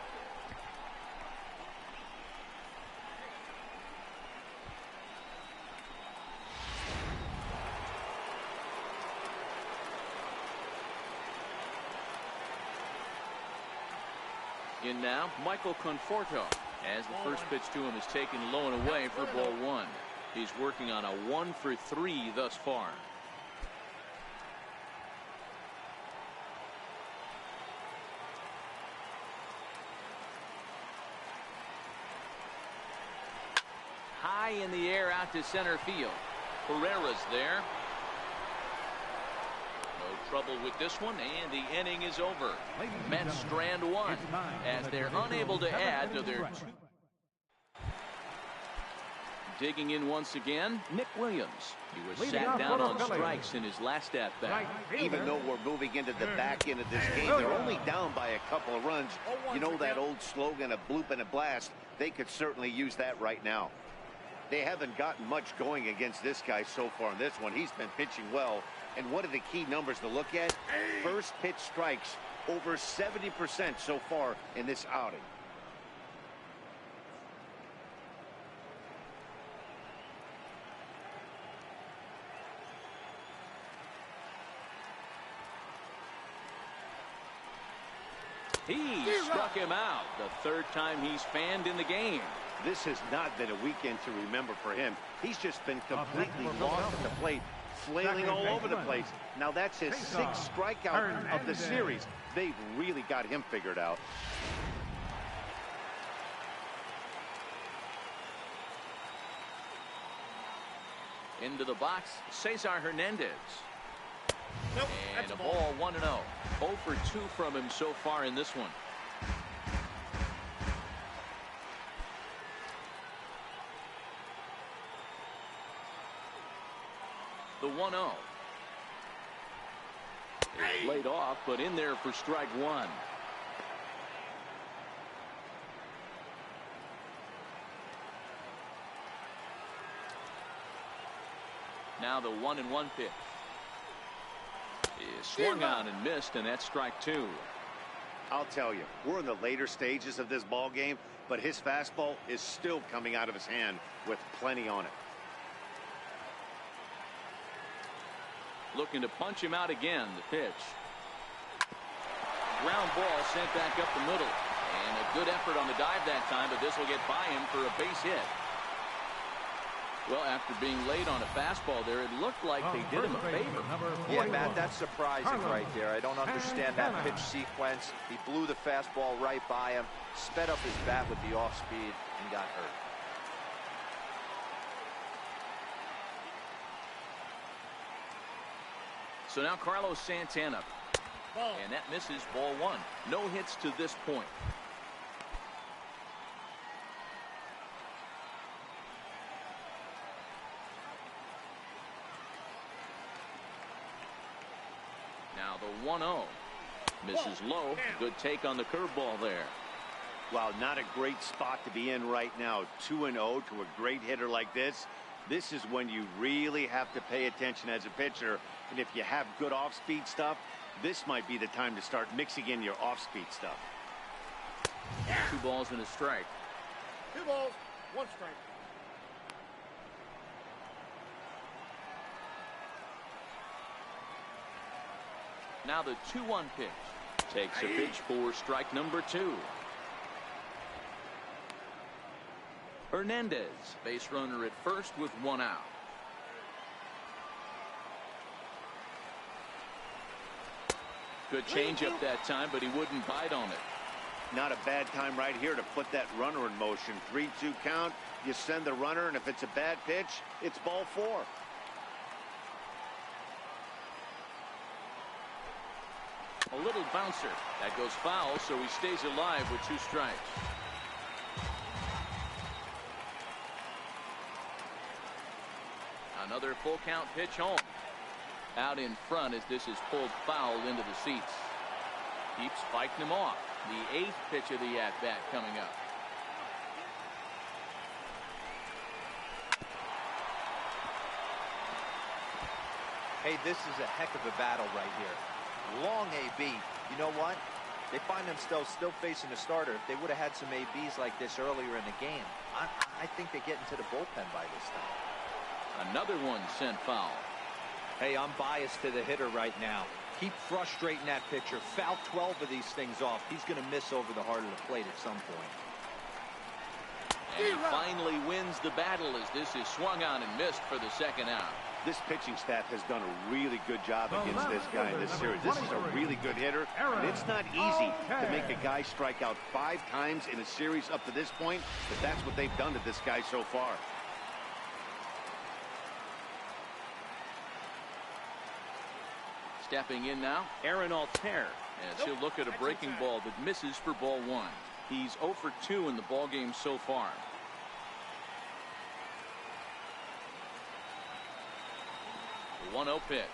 In now, Michael Conforto, as the first pitch to him is taken low and away for ball 1. He's working on a 1 for 3 thus far. High in the air out to center field. Pereira's there. No trouble with this one, and the inning is over. Mets strand 1 as they're unable to add to their. Digging in once again, Nick Williams. He was sat down on strikes in his last at-bat. Even though we're moving into the back end of this game, they're only down by a couple of runs. You know that old slogan, a bloop and a blast? They could certainly use that right now. They haven't gotten much going against this guy so far in this one. He's been pitching well. And what are the key numbers to look at? First pitch strikes, over 70% so far in this outing. He struck him out. The third time he's fanned in the game. This has not been a weekend to remember for him. He's just been completely lost at the plate, flailing all over the place. Now that's his 6th strikeout of the series. They've really got him figured out. Into the box, Cesar Hernandez. And a ball 1-0. 0 for 2 from him so far in this one. The 1-0. It's laid off, but in there for strike 1. Now the 1-1 pitch. Is swung on and missed, and that's strike 2. I'll tell you, we're in the later stages of this ball game, but his fastball is still coming out of his hand with plenty on it. Looking to punch him out again. The pitch. Ground ball sent back up the middle. And a good effort on the dive that time, but this will get by him for a base hit. Well, after being late on a fastball there, it looked like they did him a favor. Yeah, Matt, that's surprising right there. I don't understand that pitch sequence. He blew the fastball right by him, sped up his bat with the off speed, and got hurt. So now Carlos Santana. And that misses ball 1. No hits to this point. Now the 1-0. Misses low. Good take on the curveball there. Wow, not a great spot to be in right now. 2-0 to a great hitter like this. This is when you really have to pay attention as a pitcher. And if you have good off-speed stuff, this might be the time to start mixing in your off-speed stuff. 2 balls and a strike. 2 balls, 1 strike. Now the 2-1 pitch. Takes a pitch for strike number 2. Hernandez, base runner at first with 1 out. Good changeup that time, but he wouldn't bite on it. Not a bad time right here to put that runner in motion. 3-2 count. You send the runner, and if it's a bad pitch, it's ball 4. A little bouncer. That goes foul, so he stays alive with 2 strikes. Another full count pitch home. Out in front as this is pulled foul into the seats. Keeps fighting him off. The 8th pitch of the at-bat coming up. Hey, this is a heck of a battle right here. Long AB. You know what? They find themselves still facing a starter. If they would have had some ABs like this earlier in the game, I think they get into the bullpen by this time. Another one sent foul. Hey, I'm biased to the hitter right now. Keep frustrating that pitcher. Foul 12 of these things off. He's going to miss over the heart of the plate at some point. And he finally wins the battle as this is swung on and missed for the 2nd out. This pitching staff has done a really good job against this guy in this series. This is a really good hitter, and it's not easy to make a guy strike out 5 times in a series up to this point, but that's what they've done to this guy so far. Stepping in now, Aaron Altair, as he'll look at a breaking ball that misses for ball 1. He's 0 for 2 in the ball game so far. The 1-0 pitch.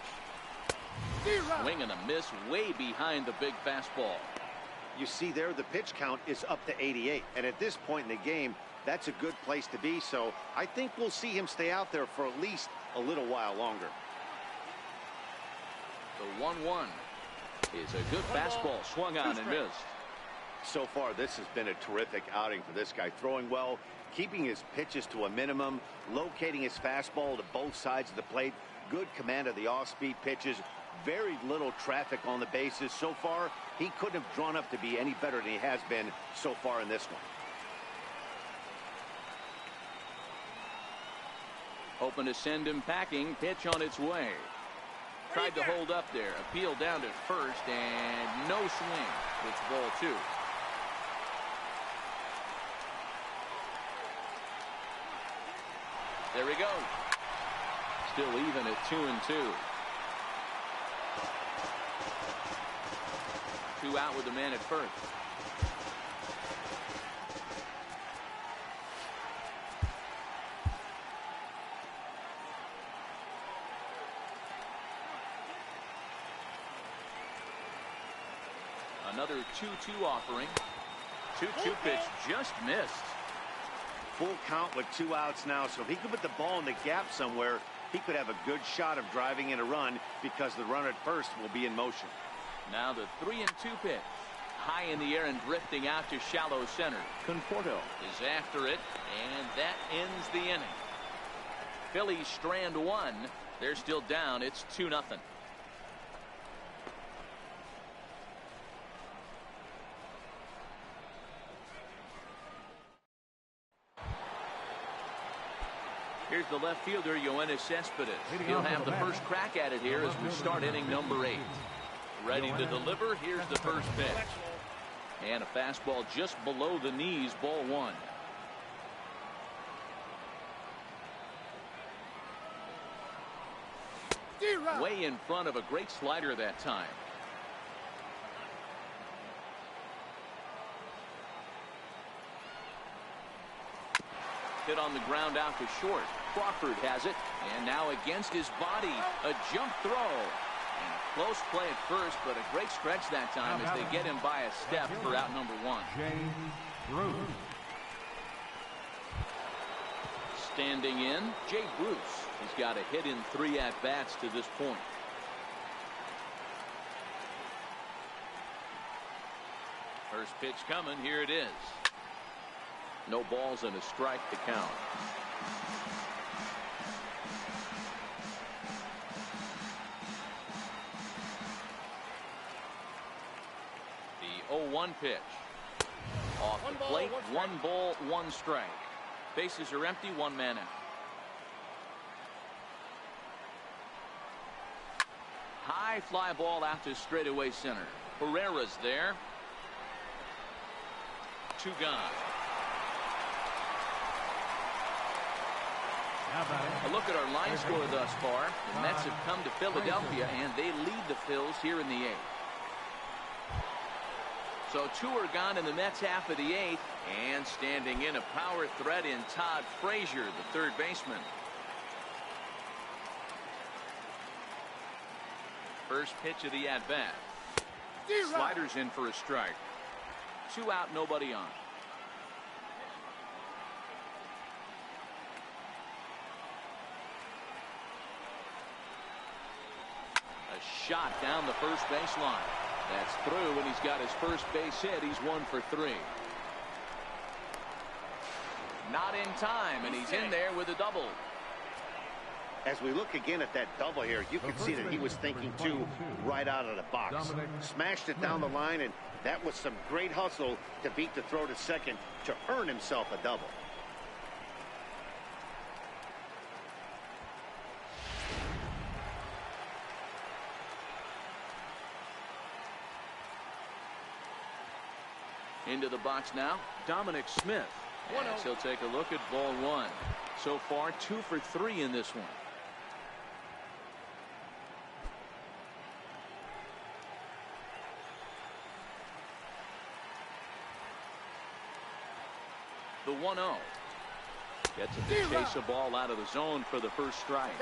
Swing and a miss way behind the big fastball. You see there, the pitch count is up to 88, and at this point in the game, that's a good place to be, so I think we'll see him stay out there for at least a little while longer. The 1-1 is a good fastball swung on and missed. So far, this has been a terrific outing for this guy. Throwing well, keeping his pitches to a minimum, locating his fastball to both sides of the plate, good command of the off-speed pitches, very little traffic on the bases. So far, he couldn't have drawn up to be any better than he has been so far in this one. Hoping to send him packing. Pitch on its way. Tried to hold up there. Appeal down to first, and no swing. It's ball 2. There we go. Still even at 2-2. 2 out with the man at first. Another 2-2 offering. 2-2 pitch just missed. Full count with 2 outs now, so if he could put the ball in the gap somewhere, he could have a good shot of driving in a run because the runner at first will be in motion. Now the 3-2 pitch. High in the air and drifting out to shallow center. Conforto is after it, and that ends the inning. Phillies strand 1. They're still down. It's 2-0. Here's the left fielder, Yoenis Cespedes. He'll have the first crack at it here as we start inning number 8. Ready to deliver. Here's the first pitch. And a fastball just below the knees, ball 1. Way in front of a great slider that time. Hit on the ground out to short. Crawford has it, and now against his body, a jump throw. And a close play at first, but a great stretch that time as they get him by a step for out number 1. Standing in, Jay Bruce. He's got a hit in 3 at-bats to this point. First pitch coming, here it is. No balls and a strike to count. The 0-1 pitch. Off the plate, 1 ball, 1 strike. Bases are empty, one man out. High fly ball out to straightaway center. Herrera's there. 2 gone. A look at our line score thus far. The Mets have come to Philadelphia and they lead the Phils here in the 8th. So 2 are gone in the Mets half of the 8th, and standing in a power threat in Todd Frazier, the third baseman. First pitch of the at-bat. Sliders in for a strike. 2 out, nobody on. A shot down the first baseline. That's through, and he's got his first base hit. He's 1 for 3. Not in time, and he's in there with a double. As we look again at that double here, you can see that he was thinking too right out of the box. Smashed it down the line, and that was some great hustle to beat the throw to second to earn himself a double. Into the box now, Dominic Smith. As he'll take a look at ball 1. So far, 2 for 3 in this one. The 1-0. Gets him to chase a ball out of the zone for the first strike.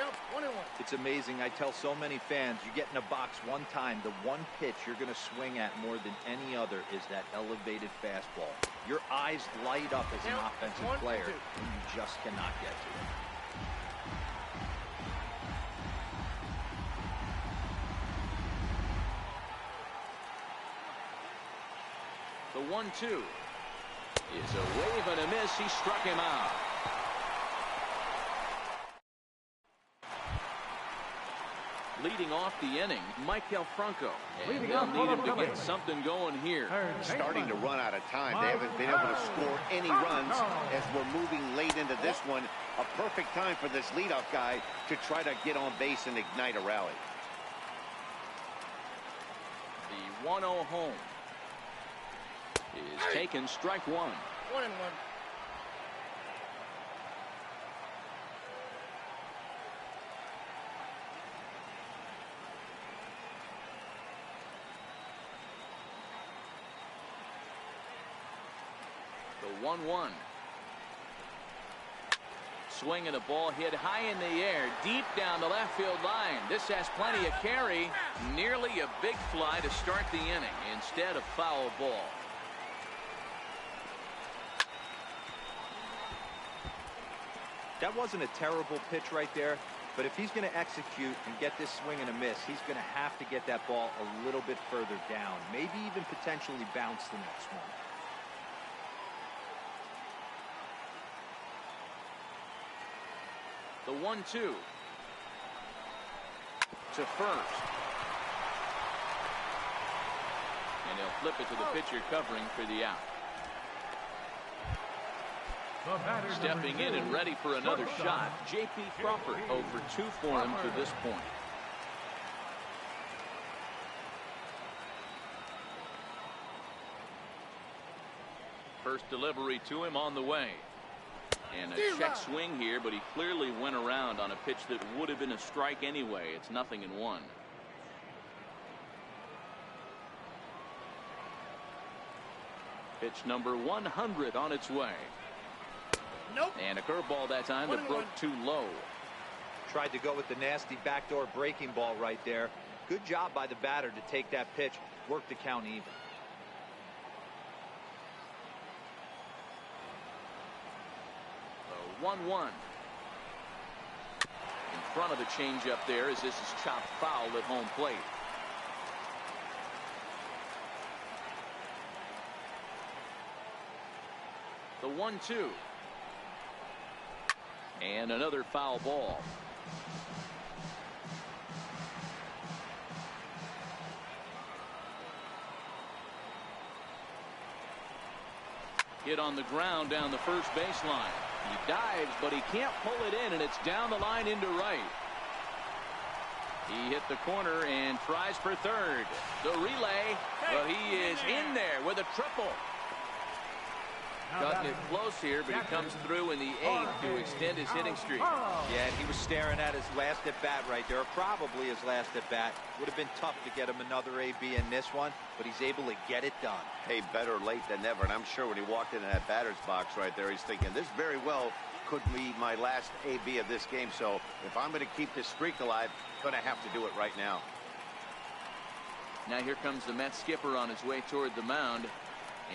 It's amazing. I tell so many fans, you get in a box one time, the one pitch you're going to swing at more than any other is that elevated fastball. Your eyes light up as an offensive player, and you just cannot get to it. The 1-2 is a wave and a miss. He struck him out. Leading off the inning, Michael Franco. And they'll need him to get something going here. Starting to run out of time. They haven't been able to score any runs as we're moving late into this one. A perfect time for this leadoff guy to try to get on base and ignite a rally. The 1-0 home is taken, strike 1. 1-1. The 1-1. Swing and a ball hit high in the air, deep down the left field line. This has plenty of carry. Nearly a big fly to start the inning instead of foul ball. That wasn't a terrible pitch right there, but if he's going to execute and get this swing and a miss, he's going to have to get that ball a little bit further down, maybe even potentially bounce the next one. The 1-2 to first. And he'll flip it to the pitcher covering for the out. Stepping in and ready for another shot, J.P. Crawford, 0 for 2 for him to this point. First delivery to him on the way. And a check swing here, but he clearly went around on a pitch that would have been a strike anyway. It's 0-1. Pitch number 100 on its way. Nope. And a curveball that time that broke too low. Tried to go with the nasty backdoor breaking ball right there. Good job by the batter to take that pitch, work the count even. The 1-1. In front of the changeup there as this is chopped foul at home plate. The 1-2. And another foul ball. Hit on the ground down the first baseline. He dives, but he can't pull it in, and it's down the line into right. He hit the corner and tries for third. The relay, but he is in there with a triple. Cutting it close here, but he comes through in the 8th to extend his hitting streak. Yeah, and he was staring at his last at-bat right there, or probably his last at-bat. Would have been tough to get him another AB in this one, but he's able to get it done. Hey, better late than never, and I'm sure when he walked into that batter's box right there, he's thinking, this very well could be my last AB of this game, so if I'm going to keep this streak alive, I'm going to have to do it right now. Now here comes the Mets skipper on his way toward the mound.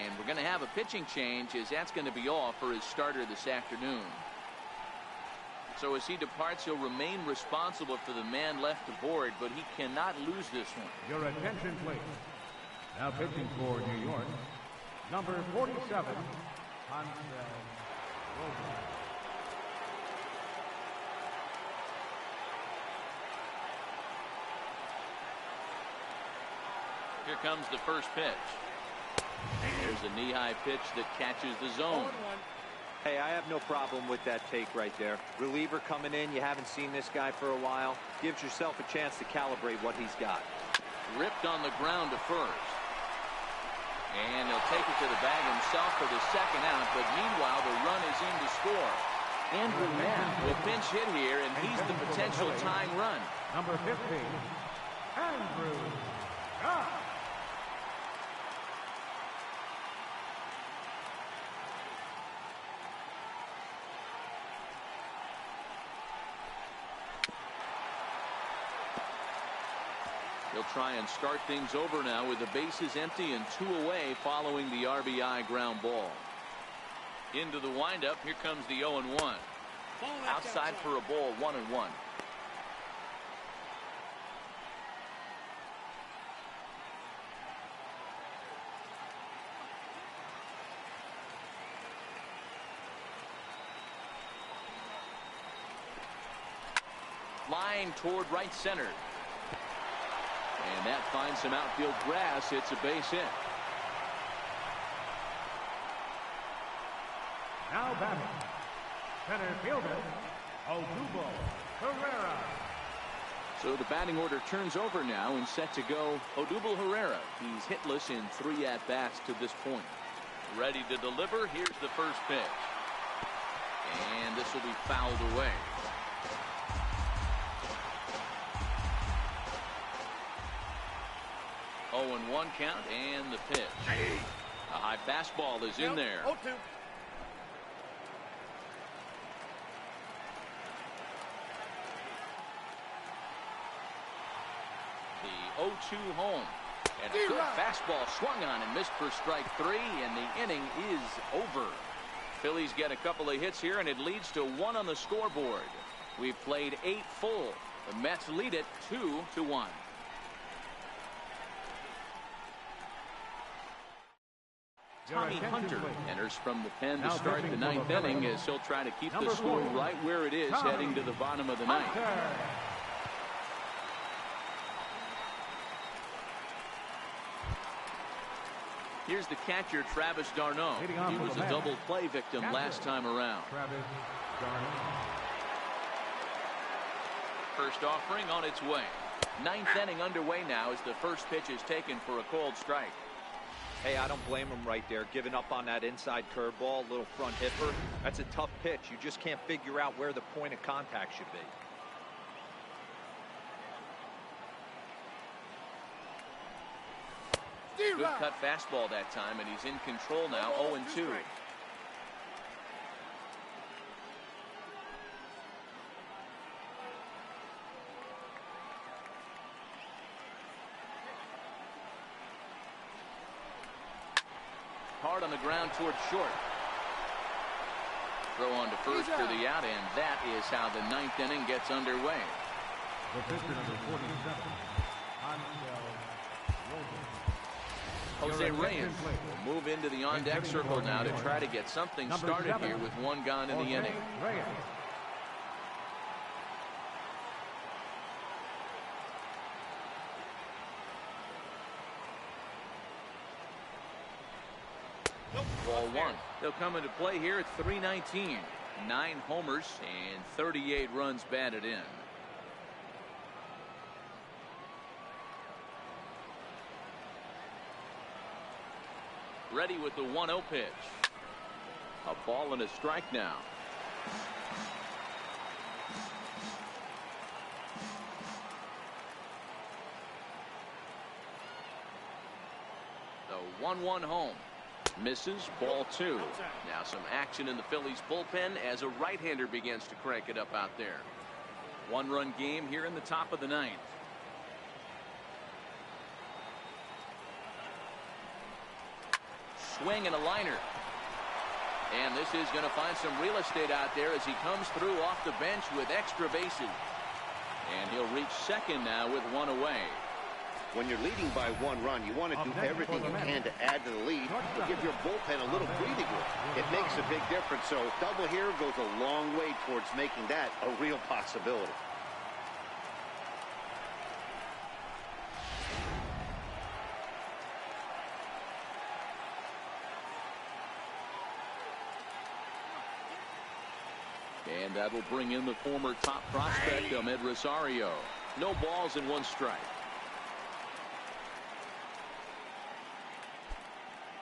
And we're going to have a pitching change, as that's going to be all for his starter this afternoon. So as he departs, he'll remain responsible for the man left aboard, but he cannot lose this one. Your attention, please. Now pitching for New York, number 47, Here comes the first pitch. There's a knee-high pitch that catches the zone. Hey, I have no problem with that take right there. Reliever coming in, you haven't seen this guy for a while. Gives yourself a chance to calibrate what he's got. Ripped on the ground to first. And he'll take it to the bag himself for the second out, but meanwhile the run is in to score. Andrew Knapp will pinch hit here, and he's the potential tying run. number 15, Andrew Knapp. He'll try and start things over now with the bases empty and 2 away following the RBI ground ball. Into the windup. Here comes the 0-1. Outside for a ball, 1-1. Line toward right center. And that finds some outfield grass. It's a base hit. Now batting, center fielder, Odubel Herrera. So the batting order turns over now and set to go Odubel Herrera. He's hitless in 3 at-bats to this point. Ready to deliver. Here's the first pitch. And this will be fouled away. 0-1 count, and the pitch. A high fastball is in there. 0-2. The 0-2 home. And a good fastball swung on and missed for strike 3, and the inning is over. Phillies get a couple of hits here, and it leads to 1 on the scoreboard. We've played 8 full. The Mets lead it 2-1. Tommy Hunter enters from the pen to start the 9th inning, as he'll try to keep the score right where it is heading to the bottom of the 9th. Here's the catcher, Travis d'Arnaud. He was a double play victim last time around. First offering on its way. 9th inning underway now as the first pitch is taken for a called strike. Hey, I don't blame him right there, giving up on that inside curveball, little front hipper. That's a tough pitch. You just can't figure out where the point of contact should be. Good cut fastball that time, and he's in control now. 0-2. Hard on the ground toward short. Throw on to first for the out, and that is how the 9th inning gets underway. The pitcher, number 47, Jose Reyes will move into the on-deck circle now to try to get something started here with 1 gone in the inning. Ball 1. They'll come into play here at 3:19. 9 homers and 38 runs batted in. Ready with the 1-0 pitch. A ball and a strike now. The 1-1 home. Misses, ball 2. Now some action in the Phillies bullpen as a right-hander begins to crank it up out there. 1-run game here in the top of the 9th. Swing and a liner. And this is going to find some real estate out there as he comes through off the bench with extra bases. And he'll reach second now with 1 away. When you're leading by 1 run, you want to do everything you can to add to the lead, to give your bullpen a little breathing room. It makes a big difference, so double here goes a long way towards making that a real possibility. And that will bring in the former top prospect, Ahmed Rosario. No balls and 1 strike.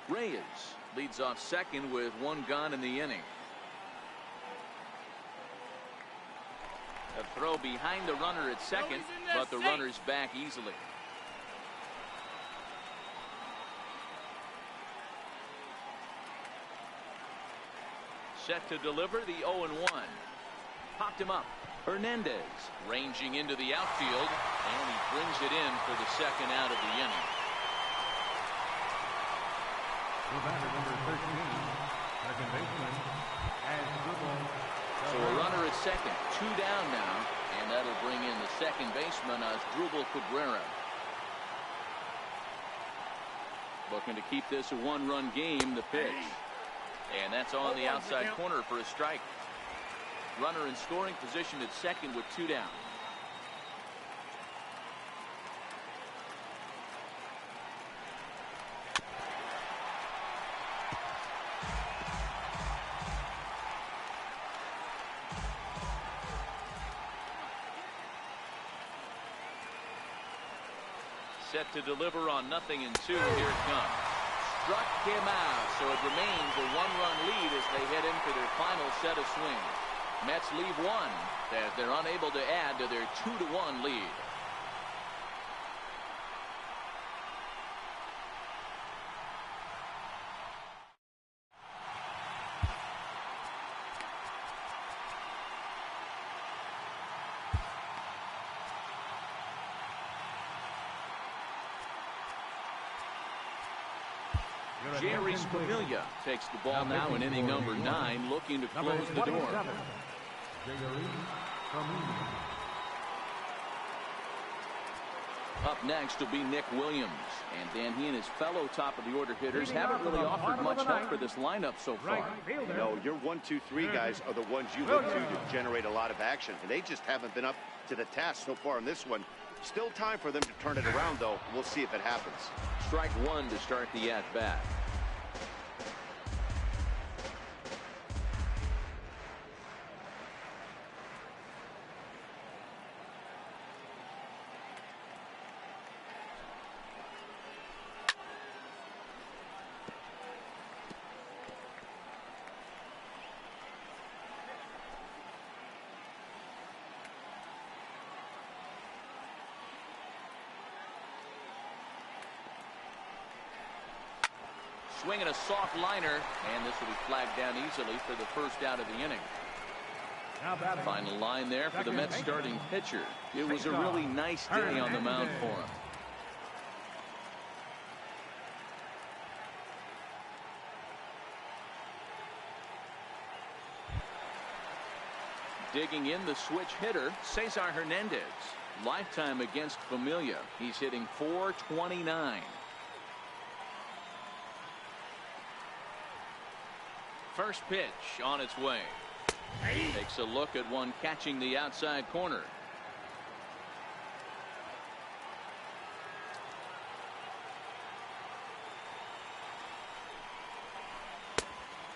Reyes leads off second with 1 gone in the inning. A throw behind the runner at second, but the runner's back easily. Set to deliver the 0-1. Popped him up. Hernandez ranging into the outfield, and he brings it in for the second out of the inning. The batter, number 13, second baseman, So a runner at second, 2 down now, and that'll bring in the second baseman, Asdrubal Cabrera. Looking to keep this a 1-run game, the pitch. And that's on the outside corner for a strike. Runner in scoring position at second with 2 down. Set to deliver on 0-2. Here it comes. Struck him out, so it remains a 1-run lead as they head in for their final set of swings. Mets leave 1 as they're unable to add to their 2-1 lead. Jerry Familia takes the ball now in inning number 9, looking to close the door. Up next will be Nick Williams. And Dan, he and his fellow top of the order hitters haven't really offered much help for this lineup so far. You know, your 1, 2, 3 guys are the ones you look to generate a lot of action, and they just haven't been up to the task so far in this one. Still time for them to turn it around, though. We'll see if it happens. Strike 1 to start the at-bat. Swinging a soft liner, and this will be flagged down easily for the first out of the inning. Final line there for the Mets starting pitcher. It was a really nice day on the mound for him. Digging in the switch hitter, Cesar Hernandez. Lifetime against Familia. He's hitting .429. First pitch on its way. Takes a look at one catching the outside corner.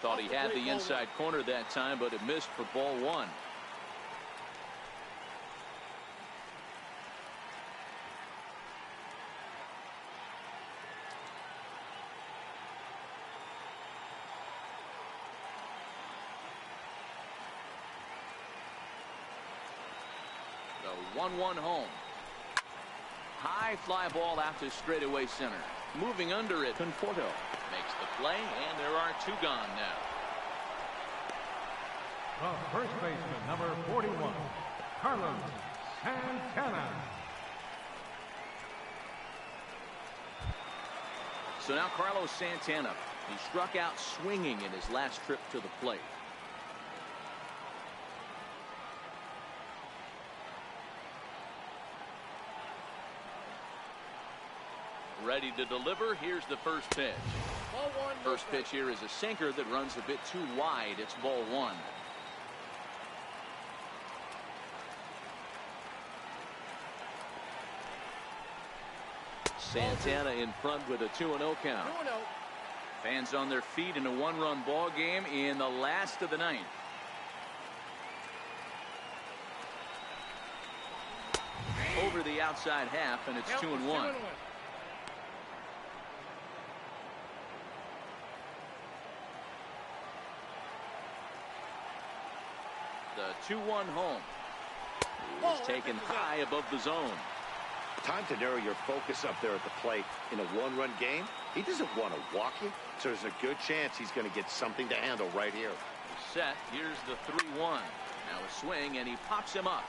Thought he had the inside corner that time, but it missed for ball one. The 1-1 home. High fly ball out to straightaway center. Moving under it, Conforto makes the play, and there are two gone now. The first baseman, number 41, Carlos Santana. So now Carlos Santana. He struck out swinging in his last trip to the plate. Ready to deliver. Here's the first pitch. Ball one. First pitch here is a sinker that runs a bit too wide. It's ball one. Santana in front with a 2-0 count. 2-0. Fans on their feet in a one-run ball game in the last of the ninth. Over the outside half, and it's 2-1. The 2-1 home. He's taken high above the zone. Time to narrow your focus up there at the plate. In a one-run game, he doesn't want to walk you, so there's a good chance he's going to get something to handle right here. Set. Here's the 3-1. Now a swing, and he pops him up.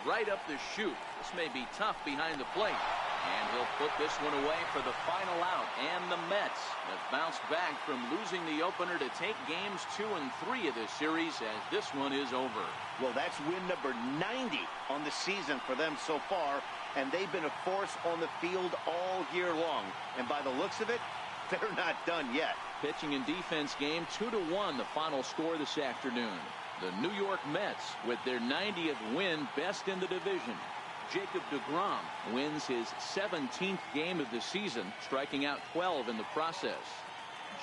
Right up the chute. This may be tough behind the plate. And he'll put this one away for the final out. And the Mets have bounced back from losing the opener to take games 2 and 3 of this series, as this one is over. Well, that's win number 90 on the season for them so far, and they've been a force on the field all year long. And by the looks of it, they're not done yet. Pitching and defense game, 2-1 the final score this afternoon. The New York Mets with their 90th win, best in the division. Jacob deGrom wins his 17th game of the season, striking out 12 in the process.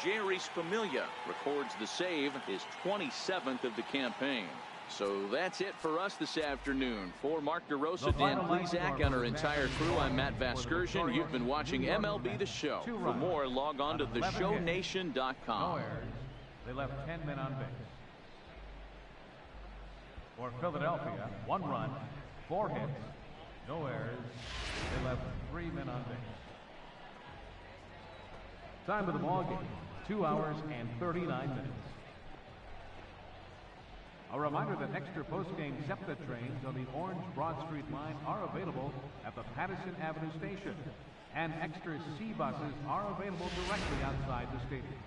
Jerry Familia records the save, his 27th of the campaign. So that's it for us this afternoon. For Mark DeRosa, Dan Plesac, and our entire crew, I'm Matt Vasgersian. You've been watching MLB The Show. For more, log on to theshownation.com. No errors. They left 10 men on base. For Philadelphia, 1 run, 4 hits, no errors. They left 3 men on base. Time of the ball game, 2 hours and 39 minutes. A reminder that extra post-game SEPTA trains on the Orange Broad Street line are available at the Patterson Avenue station, and extra C buses are available directly outside the stadium.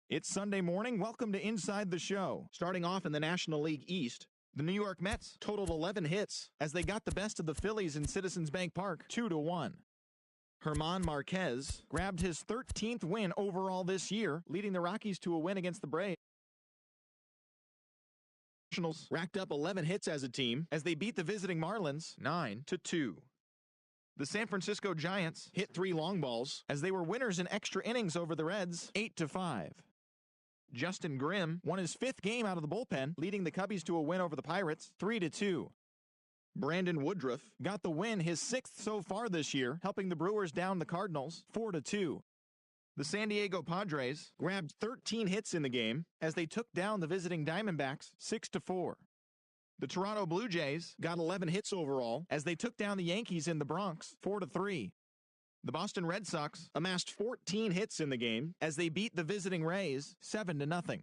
It's Sunday morning. Welcome to Inside the Show. Starting off in the National League East, the New York Mets totaled 11 hits as they got the best of the Phillies in Citizens Bank Park 2-1. German Marquez grabbed his 13th win overall this year, leading the Rockies to a win against the Braves. Nationals racked up 11 hits as a team as they beat the visiting Marlins 9-2. The San Francisco Giants hit 3 long balls as they were winners in extra innings over the Reds 8-5. Justin Grimm won his 5th game out of the bullpen, leading the Cubbies to a win over the Pirates 3-2. Brandon Woodruff got the win, his 6th so far this year, helping the Brewers down the Cardinals 4-2. The San Diego Padres grabbed 13 hits in the game as they took down the visiting Diamondbacks 6-4. The Toronto Blue Jays got 11 hits overall as they took down the Yankees in the Bronx 4-3. The Boston Red Sox amassed 14 hits in the game as they beat the visiting Rays 7-0.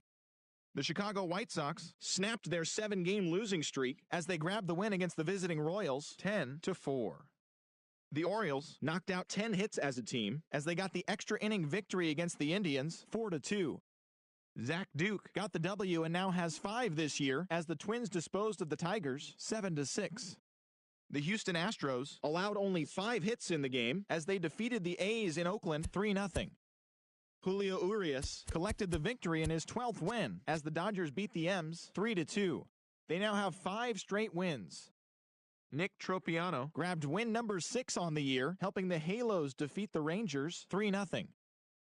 The Chicago White Sox snapped their 7-game losing streak as they grabbed the win against the visiting Royals 10-4. The Orioles knocked out 10 hits as a team as they got the extra inning victory against the Indians 4-2. Zach Duke got the W and now has 5 this year as the Twins disposed of the Tigers 7-6. The Houston Astros allowed only 5 hits in the game as they defeated the A's in Oakland 3-0. Julio Urias collected the victory in his 12th win as the Dodgers beat the M's 3-2. They now have 5 straight wins. Nick Tropiano grabbed win number 6 on the year, helping the Halos defeat the Rangers 3-0.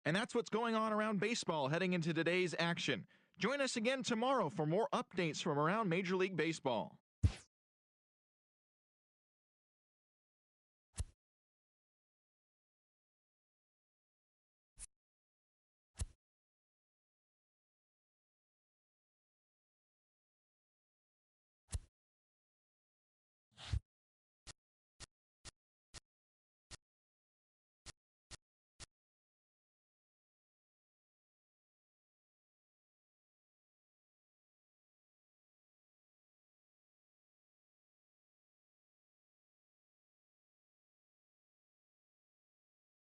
And that's what's going on around baseball heading into today's action. Join us again tomorrow for more updates from around Major League Baseball.